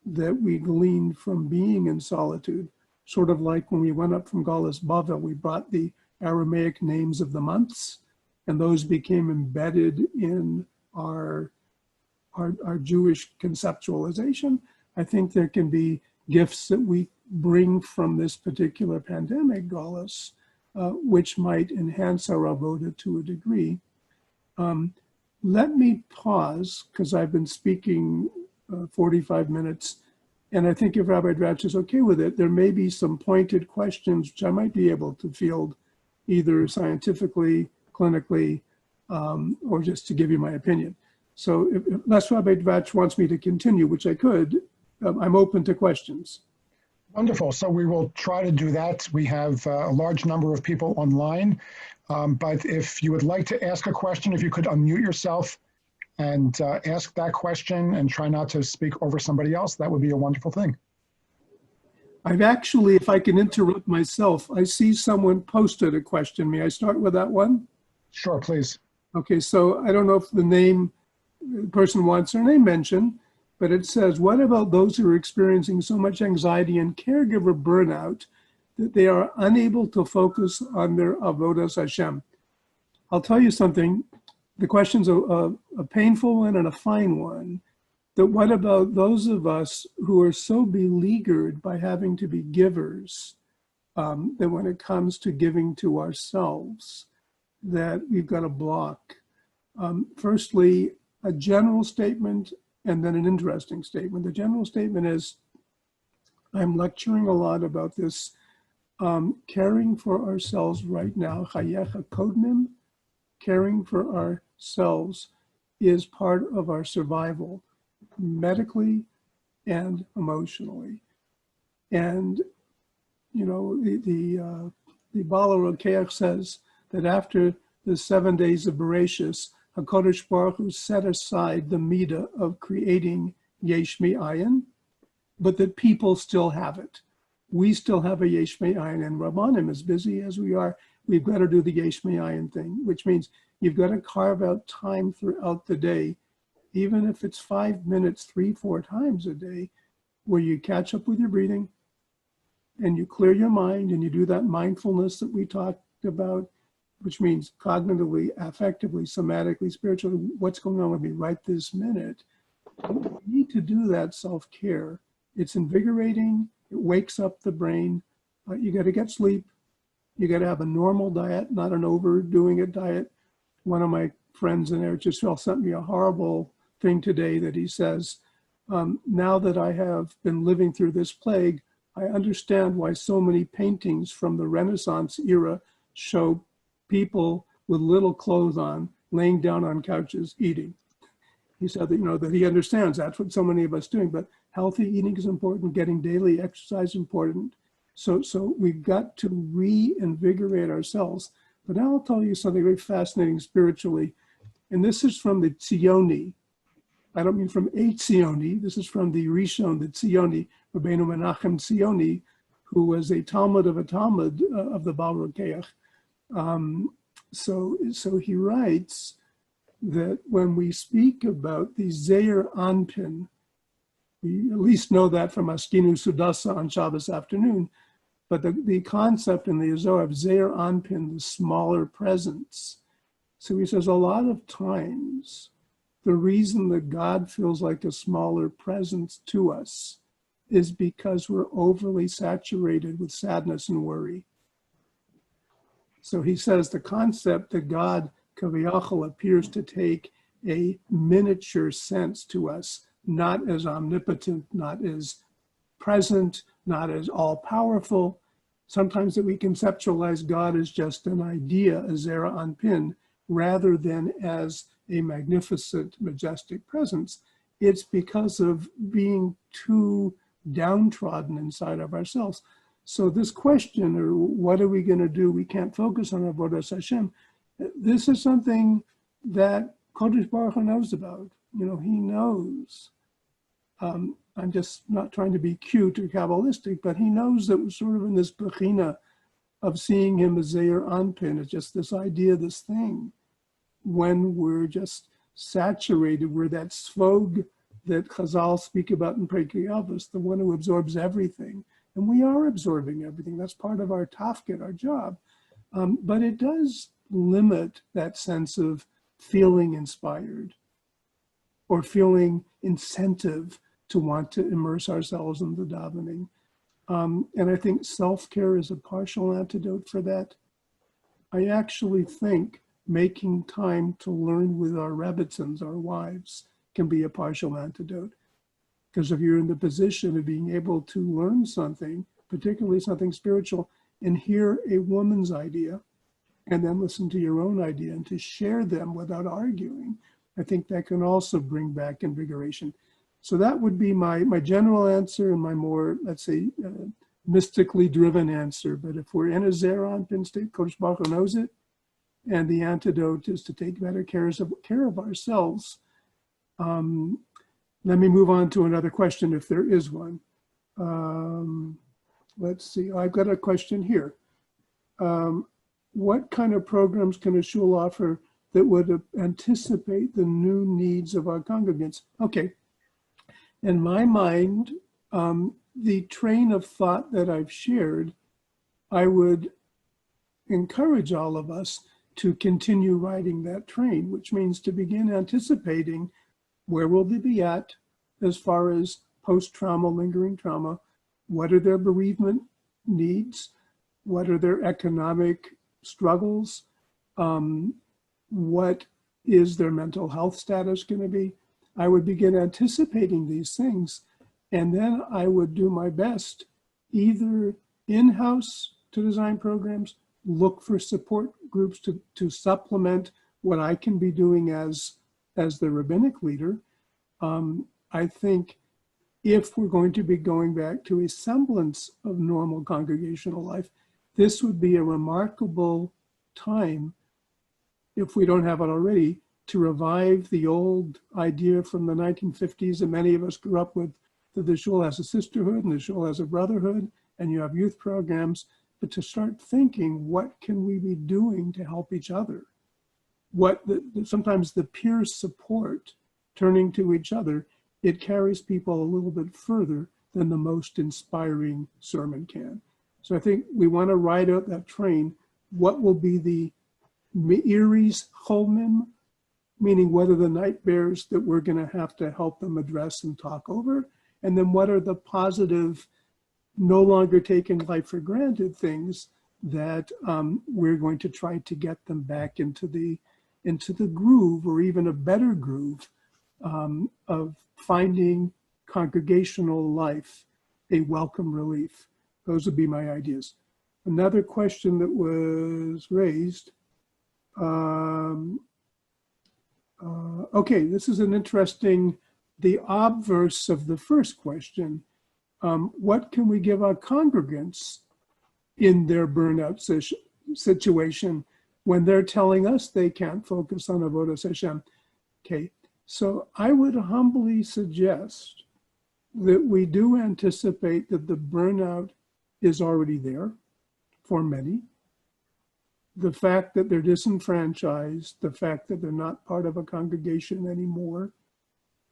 that we gleaned from being in solitude. Sort of like when we went up from Galus Bavel, we brought the Aramaic names of the months, and those became embedded in our Jewish conceptualization. I think there can be gifts that we bring from this particular pandemic, Galus, which might enhance our avoda to a degree. Let me pause, because I've been speaking 45 minutes, and I think if Rabbi Dratch is okay with it, there may be some pointed questions which I might be able to field either scientifically, clinically, or just to give you my opinion. So unless Rabbi Dratch wants me to continue, which I could, I'm open to questions. Wonderful. So we will try to do that. We have a large number of people online, but if you would like to ask a question, if you could unmute yourself and ask that question and try not to speak over somebody else, that would be a wonderful thing. I've actually, if I can interrupt myself, I see someone posted a question. May I start with that one? Sure, please. Okay, so I don't know if the person wants their name mentioned, but it says, what about those who are experiencing so much anxiety and caregiver burnout that they are unable to focus on their avodas Hashem? I'll tell you something. The question's a painful one and a fine one. That what about those of us who are so beleaguered by having to be givers, that when it comes to giving to ourselves, that we've got a block? Firstly, a general statement and then an interesting statement. The general statement is, I'm lecturing a lot about this, caring for ourselves right now, chayecha kodmim, caring for ourselves is part of our survival, medically and emotionally. And, you know, the Bala Rokeach says that after the 7 days of Bereshis, HaKadosh Baruch Hu set aside the midah of creating yesh me'ayin, but that people still have it. We still have a yesh me'ayin, and Rabbanim, as busy as we are, we've got to do the yesh me'ayin thing, which means you've got to carve out time throughout the day, even if it's 5 minutes, 3-4 times a day, where you catch up with your breathing, and you clear your mind and you do that mindfulness that we talked about, which means cognitively, affectively, somatically, spiritually, what's going on with me right this minute. You need to do that self-care. It's invigorating. It wakes up the brain. You got to get sleep. You got to have a normal diet, not an overdoing it diet. One of my friends in Eretz sent me a horrible thing today that he says, now that I have been living through this plague, I understand why so many paintings from the Renaissance era show people with little clothes on, laying down on couches, eating. He said that, that he understands that's what so many of us doing, but healthy eating is important, getting daily exercise is important. So we've got to reinvigorate ourselves. But now I'll tell you something very fascinating spiritually. And this is from the Tzioni. I don't mean from a Tzioni. This is from the Rishon, the Tzioni, Rabbeinu Menachem Tzioni, who was a Talmud of the Baal Rokeach. So he writes that when we speak about the Zeir Anpin, we at least know that from Askinu Sudasa on Shabbos afternoon, but the concept in the Zohar of Zeir Anpin, the smaller presence. So he says a lot of times, the reason that God feels like a smaller presence to us is because we're overly saturated with sadness and worry. So he says the concept that God, Kaviyachal, appears to take a miniature sense to us, not as omnipotent, not as present, not as all-powerful. Sometimes that we conceptualize God as just an idea, a Zera Anpin, rather than as a magnificent, majestic presence. It's because of being too downtrodden inside of ourselves. So this question, or what are we going to do? We can't focus on Avodas Hashem. This is something that Kodesh Baruch Hu knows about. He knows. I'm just not trying to be cute or Kabbalistic, but he knows that we're sort of in this bechina of seeing him as Zeir Anpin. It's just this idea, this thing, when we're just saturated, we're that svog that Chazal speak about in Pirkei Avos, the one who absorbs everything. And we are absorbing everything. That's part of our tafkid, our job. But it does limit that sense of feeling inspired or feeling incentive to want to immerse ourselves in the davening. And I think self-care is a partial antidote for that. I actually think making time to learn with our rebbitzins, our wives, can be a partial antidote. Because if you're in the position of being able to learn something, particularly something spiritual, and hear a woman's idea, and then listen to your own idea and to share them without arguing, I think that can also bring back invigoration. So that would be my general answer and my more, let's say, mystically driven answer. But if we're in a Zeir Anpin state, Kodesh Baruch Hu knows it, and the antidote is to take better care of ourselves. Let me move on to another question, if there is one. Let's see, I've got a question here. What kind of programs can a shul offer that would anticipate the new needs of our congregants? Okay, in my mind, the train of thought that I've shared, I would encourage all of us to continue riding that train, which means to begin anticipating where will they be at as far as post-trauma, lingering trauma? What are their bereavement needs? What are their economic struggles? What is their mental health status going to be? I would begin anticipating these things, and then I would do my best, either in-house to design programs, look for support groups to supplement what I can be doing as the rabbinic leader. I think if we're going to be going back to a semblance of normal congregational life, this would be a remarkable time, if we don't have it already, to revive the old idea from the 1950s that many of us grew up with, that the shul has a sisterhood and the shul has a brotherhood, and you have youth programs, but to start thinking, what can we be doing to help each other? Sometimes the peer support, turning to each other, it carries people a little bit further than the most inspiring sermon can. So I think we want to ride out that train. What will be the me'iris cholmim, meaning what are the nightmares that we're going to have to help them address and talk over? And then what are the positive, no longer taking life for granted things that we're going to try to get them back into the groove, or even a better groove, of finding congregational life a welcome relief. Those would be my ideas. Another question that was raised. Okay, this is an interesting, the obverse of the first question. What can we give our congregants in their burnout situation when they're telling us they can't focus on Avodas Hashem? Okay, so I would humbly suggest that we do anticipate that the burnout is already there for many. The fact that they're disenfranchised, the fact that they're not part of a congregation anymore,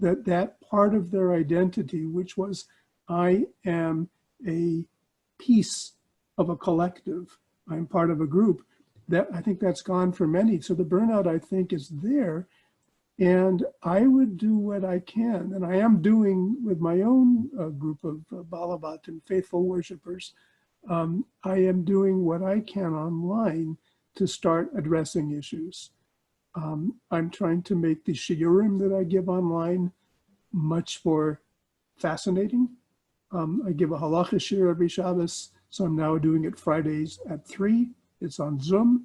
that part of their identity, which was, I am a piece of a collective, I'm part of a group, that I think that's gone for many. So the burnout, I think, is there. And I would do what I can, and I am doing with my own group of Balabat and faithful worshipers. I am doing what I can online to start addressing issues. I'm trying to make the shiurim that I give online much more fascinating. I give a halacha shiur every Shabbos, so I'm now doing it Fridays at 3. It's on Zoom.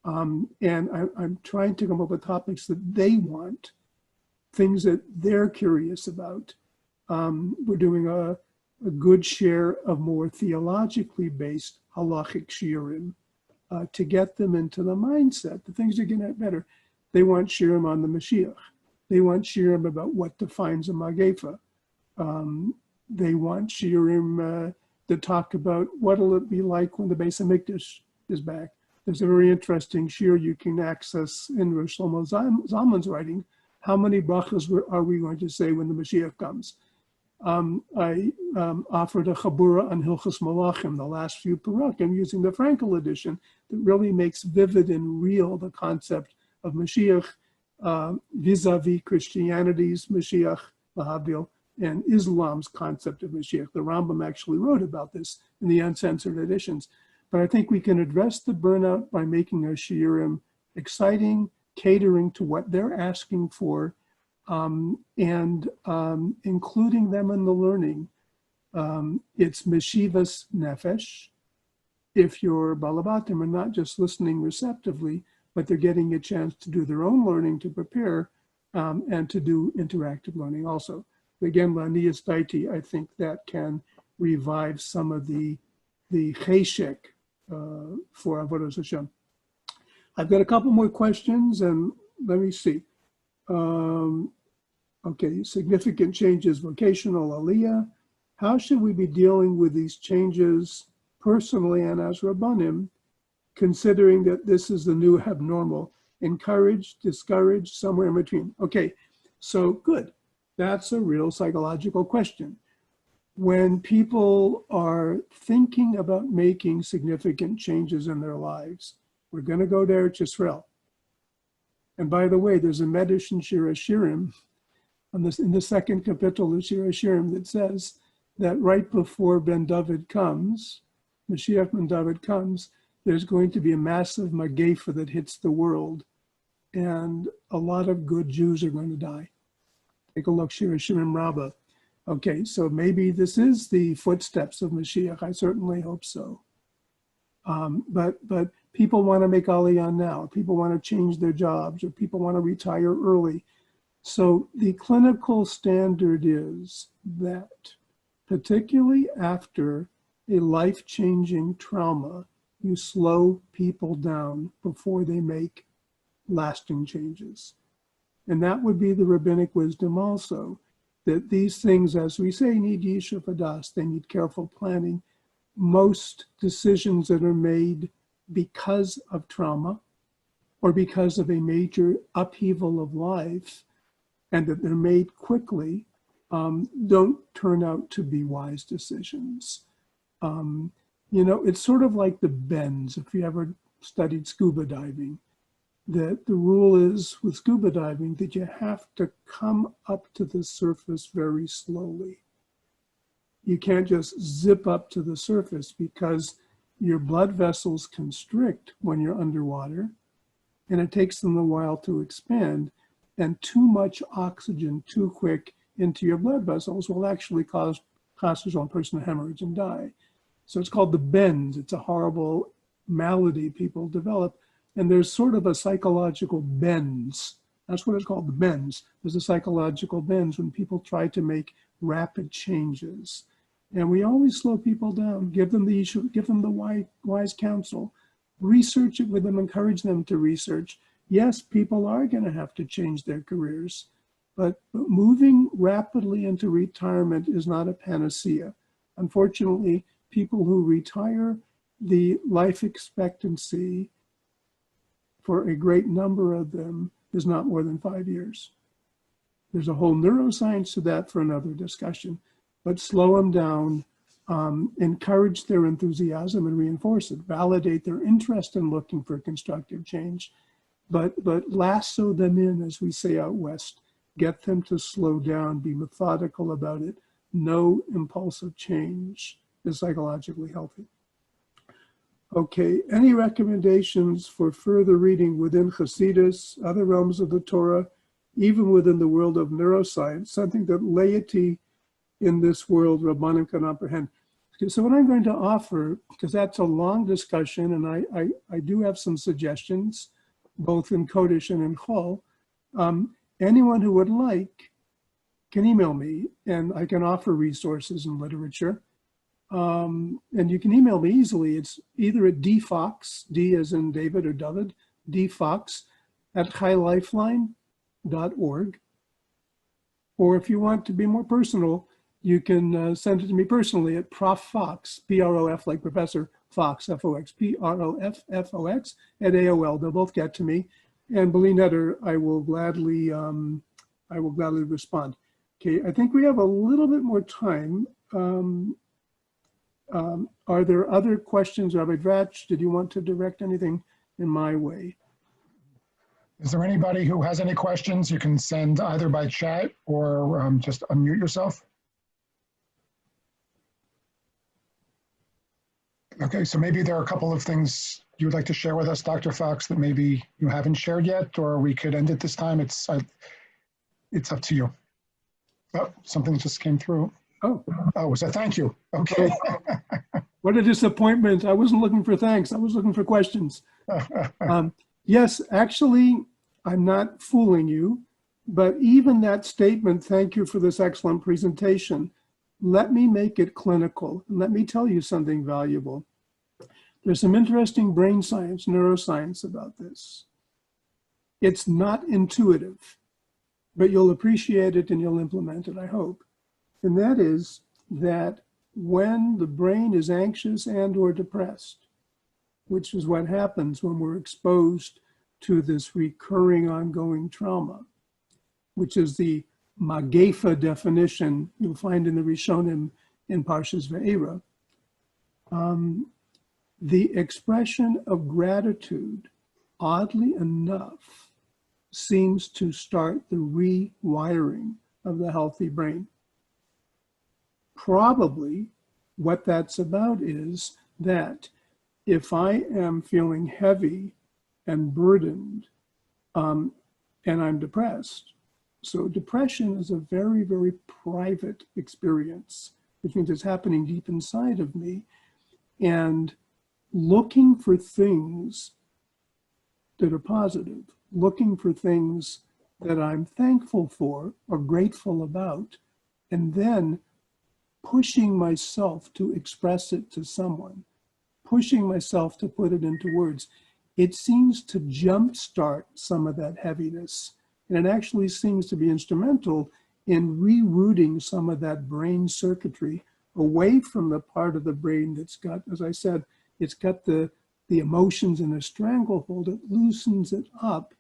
And I'm trying to come up with topics that they want, things that they're curious about. We're doing a good share of more theologically based halachic shiurim to get them into the mindset. The things are getting better. They want shiurim on the Mashiach. They want shiurim about what defines a magefa. They want shiurim that talk about what'll it be like when the Beis HaMikdash is back. There's a very interesting shiur you can access in Rosh Shlomo Zalman's writing. How many brachas are we going to say when the Mashiach comes? I offered a chabura on Hilchos Malachim, the last few parakim, using the Frankel edition that really makes vivid and real the concept of Mashiach vis-a-vis Christianity's Mashiach, Lahavdil, and Islam's concept of Mashiach. The Rambam actually wrote about this in the uncensored editions. But I think we can address the burnout by making our shiurim exciting, catering to what they're asking for, and including them in the learning. It's meshivas nefesh. If your balabatim are not just listening receptively, but they're getting a chance to do their own learning to prepare, and to do interactive learning also. Again, Laniyas Daiti, I think that can revive some of the cheshek for Avodas Hashem. I've got a couple more questions, and let me see. Okay, significant changes, vocational aliyah. How should we be dealing with these changes personally and as Rabbanim, considering that this is the new abnormal? Encouraged, discouraged, somewhere in between. Okay, so good. That's a real psychological question. When people are thinking about making significant changes in their lives, we're going to go there at Yisrael. And by the way, there's a medrash in Shir HaShirim in the second capital of Shir HaShirim that says that right before Ben Dovid comes, Mashiach Ben Dovid comes, there's going to be a massive magefa that hits the world, and a lot of good Jews are going to die. Take a look, Shir HaShirim Rabbah. Okay, so maybe this is the footsteps of Mashiach. I certainly hope so. But people want to make Aliyah now. People want to change their jobs, or people want to retire early. So the clinical standard is that, particularly after a life-changing trauma, you slow people down before they make lasting changes. And that would be the rabbinic wisdom also, that these things, as we say, need yishuv hadas, they need careful planning. Most decisions that are made because of trauma or because of a major upheaval of life, and that they're made quickly, don't turn out to be wise decisions. It's sort of like the bends, if you ever studied scuba diving, that the rule is with scuba diving that you have to come up to the surface very slowly. You can't just zip up to the surface because your blood vessels constrict when you're underwater, and it takes them a while to expand, and too much oxygen too quick into your blood vessels will actually cause your own person to hemorrhage and die. So it's called the bends. It's a horrible malady people develop. And there's sort of a psychological bends. That's what it's called, the bends. There's a psychological bends when people try to make rapid changes. And we always slow people down, give them the wise counsel, research it with them, encourage them to research. Yes, people are going to have to change their careers, but moving rapidly into retirement is not a panacea. Unfortunately, people who retire, the life expectancy for a great number of them is not more than 5 years. There's a whole neuroscience to that for another discussion, but slow them down, encourage their enthusiasm and reinforce it, validate their interest in looking for constructive change, but lasso them in, as we say out west, get them to slow down, be methodical about it. No impulsive change is psychologically healthy. Okay, any recommendations for further reading within Hasidus, other realms of the Torah, even within the world of neuroscience, something that laity in this world, Rabbanim, can comprehend? Okay, so what I'm going to offer, because that's a long discussion, and I do have some suggestions, both in Kodesh and in Chol. Anyone who would like can email me, and I can offer resources and literature. And you can email me easily. It's either at dfox, D as in David or Dovid, dfox @highlifeline.org. Or if you want to be more personal, you can send it to me personally at Prof. Fox, P-R-O-F, like Professor Fox, F-O-X, P-R-O-F-F-O-X, at AOL. They'll both get to me. And B'li Neder, I will gladly respond. Okay, I think we have a little bit more time. Are there other questions? Rabbi Dratch, did you want to direct anything in my way? Is there anybody who has any questions? You can send either by chat or just unmute yourself. Okay, so maybe there are a couple of things you would like to share with us, Dr. Fox, that maybe you haven't shared yet, or we could end it this time. It's up to you. Oh, something just came through. Oh, was a thank you. Okay. What a disappointment. I wasn't looking for thanks. I was looking for questions. Yes, actually, I'm not fooling you, but even that statement, thank you for this excellent presentation, let me make it clinical. And let me tell you something valuable. There's some interesting brain science, neuroscience about this. It's not intuitive, but you'll appreciate it and you'll implement it, I hope. And that is that when the brain is anxious and or depressed, which is what happens when we're exposed to this recurring ongoing trauma, which is the Magefa definition you'll find in the Rishonim in Parshas Ve'era. The expression of gratitude, oddly enough, seems to start the rewiring of the healthy brain. Probably what that's about is that if I am feeling heavy and burdened and I'm depressed, so depression is a very, very private experience, which means it's happening deep inside of me, and looking for things that are positive, looking for things that I'm thankful for or grateful about, and then pushing myself to express it to someone, pushing myself to put it into words, it seems to jumpstart some of that heaviness. And it actually seems to be instrumental in rerouting some of that brain circuitry away from the part of the brain that's got, as I said, it's got the emotions in a stranglehold. It loosens it up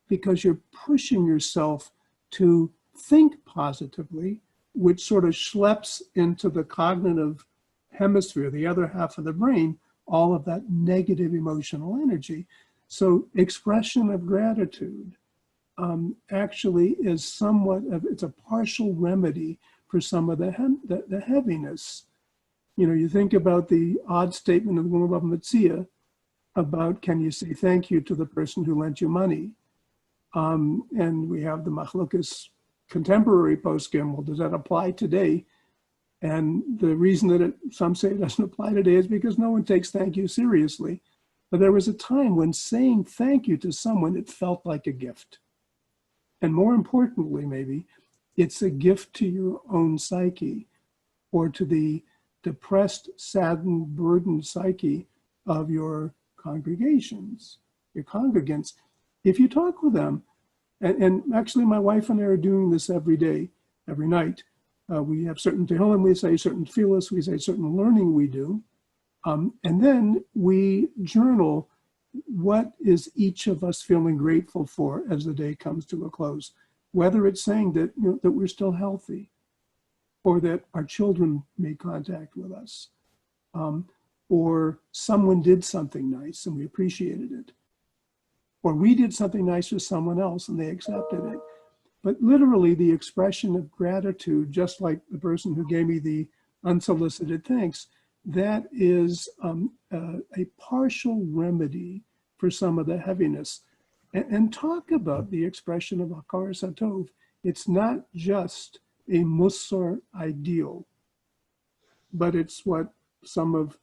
because you're pushing yourself to think positively which sort of schleps into the cognitive hemisphere, the other half of the brain, all of that negative emotional energy. So expression of gratitude actually is somewhat of, it's a partial remedy for some of the heaviness. You know, you think about the odd statement of the Woman of Metzia about, can you say thank you to the person who lent you money? And we have the Machlokas contemporary poskim. Well, does that apply today? And the reason that some say it doesn't apply today is because no one takes thank you seriously. But there was a time when saying thank you to someone, it felt like a gift. And more importantly, maybe, it's a gift to your own psyche, or to the depressed, saddened, burdened psyche of your congregations, your congregants. If you talk with them, and actually my wife and I are doing this every day, every night. We have certain tehillim we say, certain tefillos we say, certain learning we do. And then we journal what is each of us feeling grateful for as the day comes to a close. Whether it's saying that, you know, that we're still healthy, or that our children made contact with us, or someone did something nice and we appreciated it, or we did something nice for someone else and they accepted it. But literally the expression of gratitude, just like the person who gave me the unsolicited thanks, that is a partial remedy for some of the heaviness. And talk about the expression of Hakar Satov. It's not just a Musar ideal, but it's what some of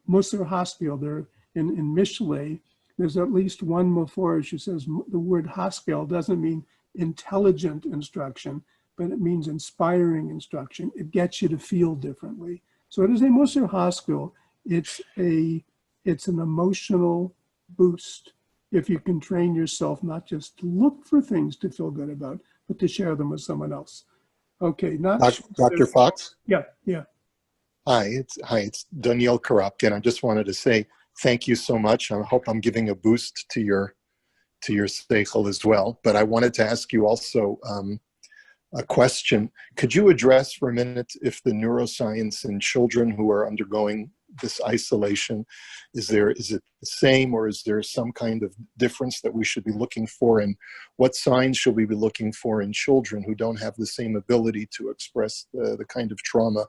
Musar Haskell, there in Mishlei, there's at least one Meforish who says the word Haskell doesn't mean intelligent instruction, but it means inspiring instruction. It gets you to feel differently. So it is a Musar Haskell. It's an emotional boost if you can train yourself not just to look for things to feel good about, but to share them with someone else. Okay, Dr. Fox? Yeah. Hi, it's Daniel Karapkin. I just wanted to say thank you so much. I hope I'm giving a boost to your seichel as well. But I wanted to ask you also a question. Could you address for a minute if the neuroscience in children who are undergoing this isolation, is it the same, or is there some kind of difference that we should be looking for? And what signs should we be looking for in children who don't have the same ability to express the kind of trauma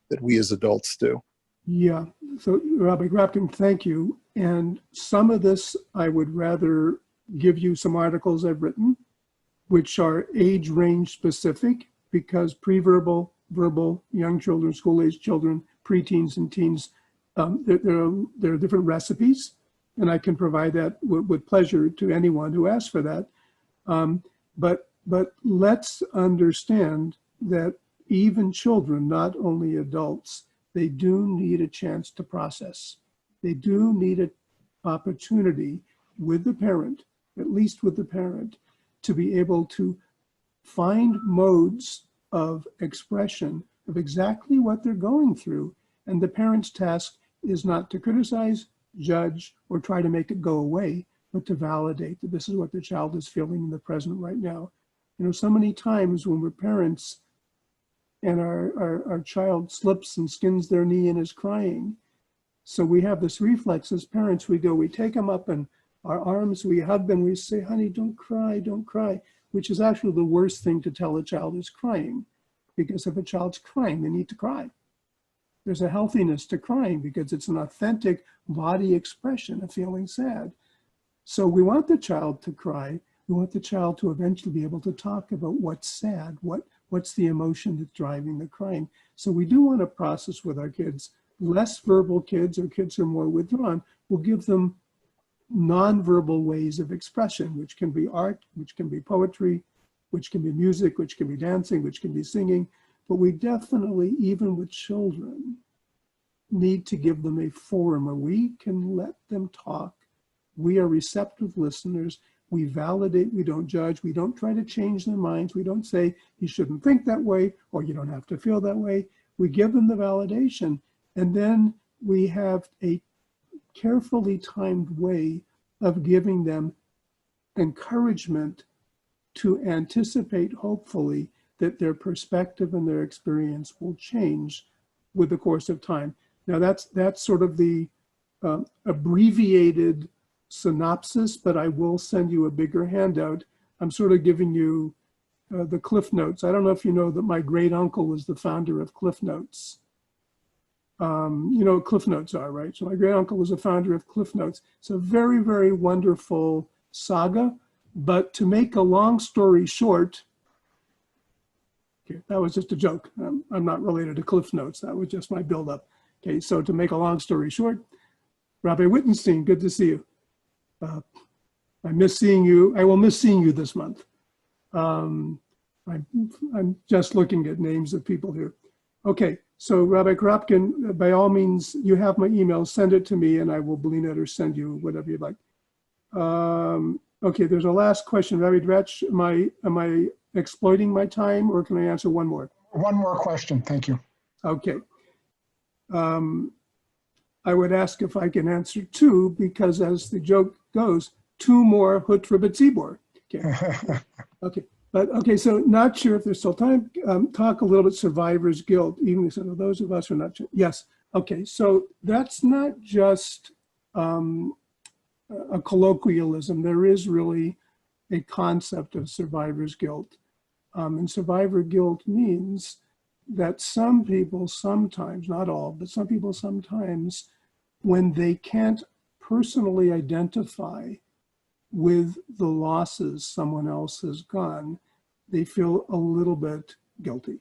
that we as adults do? Yeah, so Rabbi Rapkin, thank you. And some of this, I would rather give you some articles I've written, which are age range specific, because pre-verbal, verbal, young children, school-age children, preteens and teens, there are different recipes, and I can provide that with pleasure to anyone who asks for that. But let's understand that even children, not only adults, they do need a chance to process. They do need an opportunity with the parent, at least with the parent, to be able to find modes of expression of exactly what they're going through. And the parent's task is not to criticize, judge, or try to make it go away, but to validate that this is what the child is feeling in the present right now. You know, so many times when we're parents and our child slips and skins their knee and is crying, so we have this reflex as parents, we take them up in our arms, we hug them, we say, honey, don't cry, which is actually the worst thing to tell a child is crying, because if a child's crying, they need to cry. There's a healthiness to crying because it's an authentic body expression of feeling sad. So we want the child to cry. We want the child to eventually be able to talk about what's sad, what's the emotion that's driving the crying. So we do want to process with our kids. Less verbal kids, or kids who are more withdrawn, we'll give them nonverbal ways of expression, which can be art, which can be poetry, which can be music, which can be dancing, which can be singing. But we definitely, even with children, need to give them a forum where we can let them talk. We are receptive listeners. We validate, we don't judge, we don't try to change their minds. We don't say, you shouldn't think that way, or you don't have to feel that way. We give them the validation. And then we have a carefully timed way of giving them encouragement to anticipate, hopefully, that their perspective and their experience will change with the course of time. Now that's sort of the abbreviated synopsis, but I will send you a bigger handout. I'm sort of giving you the Cliff Notes. I don't know if you know that my great uncle was the founder of Cliff Notes. You know what Cliff Notes are, right? So my great uncle was the founder of Cliff Notes. It's a very, very wonderful saga, but to make a long story short, okay, that was just a joke. I'm not related to Cliff Notes. That was just my buildup. Okay, so to make a long story short, Rabbi Wittenstein, good to see you. I miss seeing you. I will miss seeing you this month. I'm just looking at names of people here. Okay, so Rabbi Kropkin, by all means, you have my email. Send it to me, and I will glean it or send you whatever you'd like. Okay, there's a last question. Rabbi Dretch, am I exploiting my time, or can I answer one more? One more question, thank you. Okay. I would ask if I can answer two, because as the joke goes, two more hut ribbit zibor. Okay. Okay. But okay, so not sure if there's still time. Talk a little bit survivor's guilt, even so those of us who are not sure. Yes. Okay, so that's not just a colloquialism. There is really a concept of survivor's guilt. And survivor guilt means that some people sometimes, not all, but some people sometimes, when they can't personally identify with the losses someone else has gone, they feel a little bit guilty.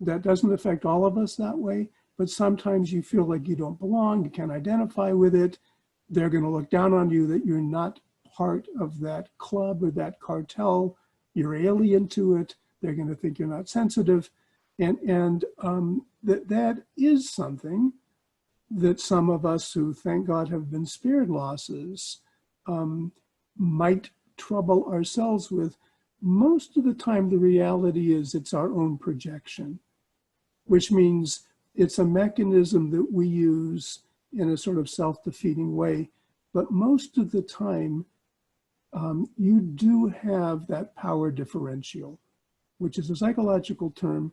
That doesn't affect all of us that way, but sometimes you feel like you don't belong, you can't identify with it. They're going to look down on you that you're not part of that club or that cartel. You're alien to it. They're going to think you're not sensitive. And that is something that some of us who, thank God, have been spared losses might trouble ourselves with. Most of the time, the reality is it's our own projection, which means it's a mechanism that we use in a sort of self-defeating way. But most of the time, you do have that power differential, which is a psychological term.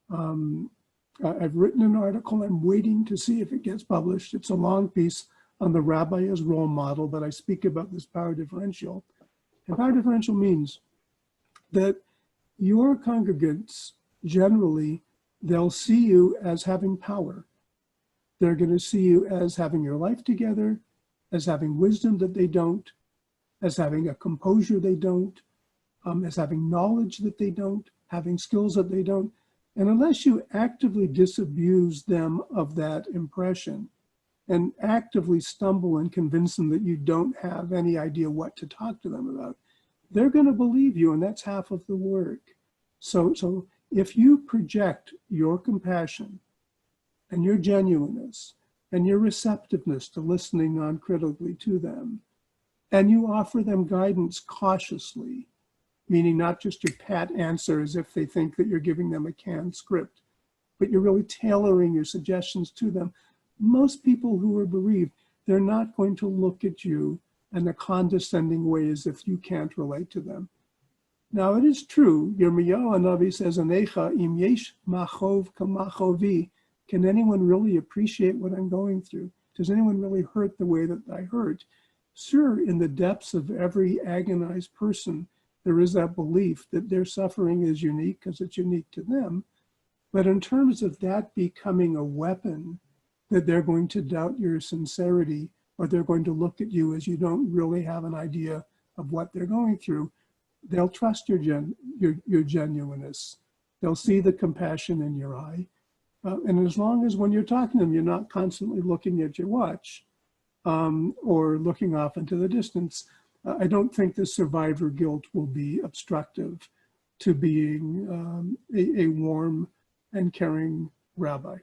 I've written an article. I'm waiting to see if it gets published. It's a long piece on the rabbi as role model, but I speak about this power differential. And power differential means that your congregants, generally, they'll see you as having power. They're going to see you as having your life together, as having wisdom that they don't, as having a composure they don't, as having knowledge that they don't, having skills that they don't. And unless you actively disabuse them of that impression and actively stumble and convince them that you don't have any idea what to talk to them about, they're going to believe you, and that's half of the work. So if you project your compassion and your genuineness and your receptiveness to listening non-critically to them, and you offer them guidance cautiously, meaning not just your pat answer as if they think that you're giving them a canned script, but you're really tailoring your suggestions to them. Most people who are bereaved, they're not going to look at you in a condescending way as if you can't relate to them. Now, it is true, Yirmiyahu Hanavi says, Anecha im yesh machov kamachovi. Can anyone really appreciate what I'm going through? Does anyone really hurt the way that I hurt? Sure, in the depths of every agonized person, there is that belief that their suffering is unique because it's unique to them. But in terms of that becoming a weapon, that they're going to doubt your sincerity, or they're going to look at you as you don't really have an idea of what they're going through, they'll trust your genuineness. They'll see the compassion in your eye. And as long as when you're talking to them, you're not constantly looking at your watch or looking off into the distance, I don't think the survivor guilt will be obstructive to being a warm and caring rabbi.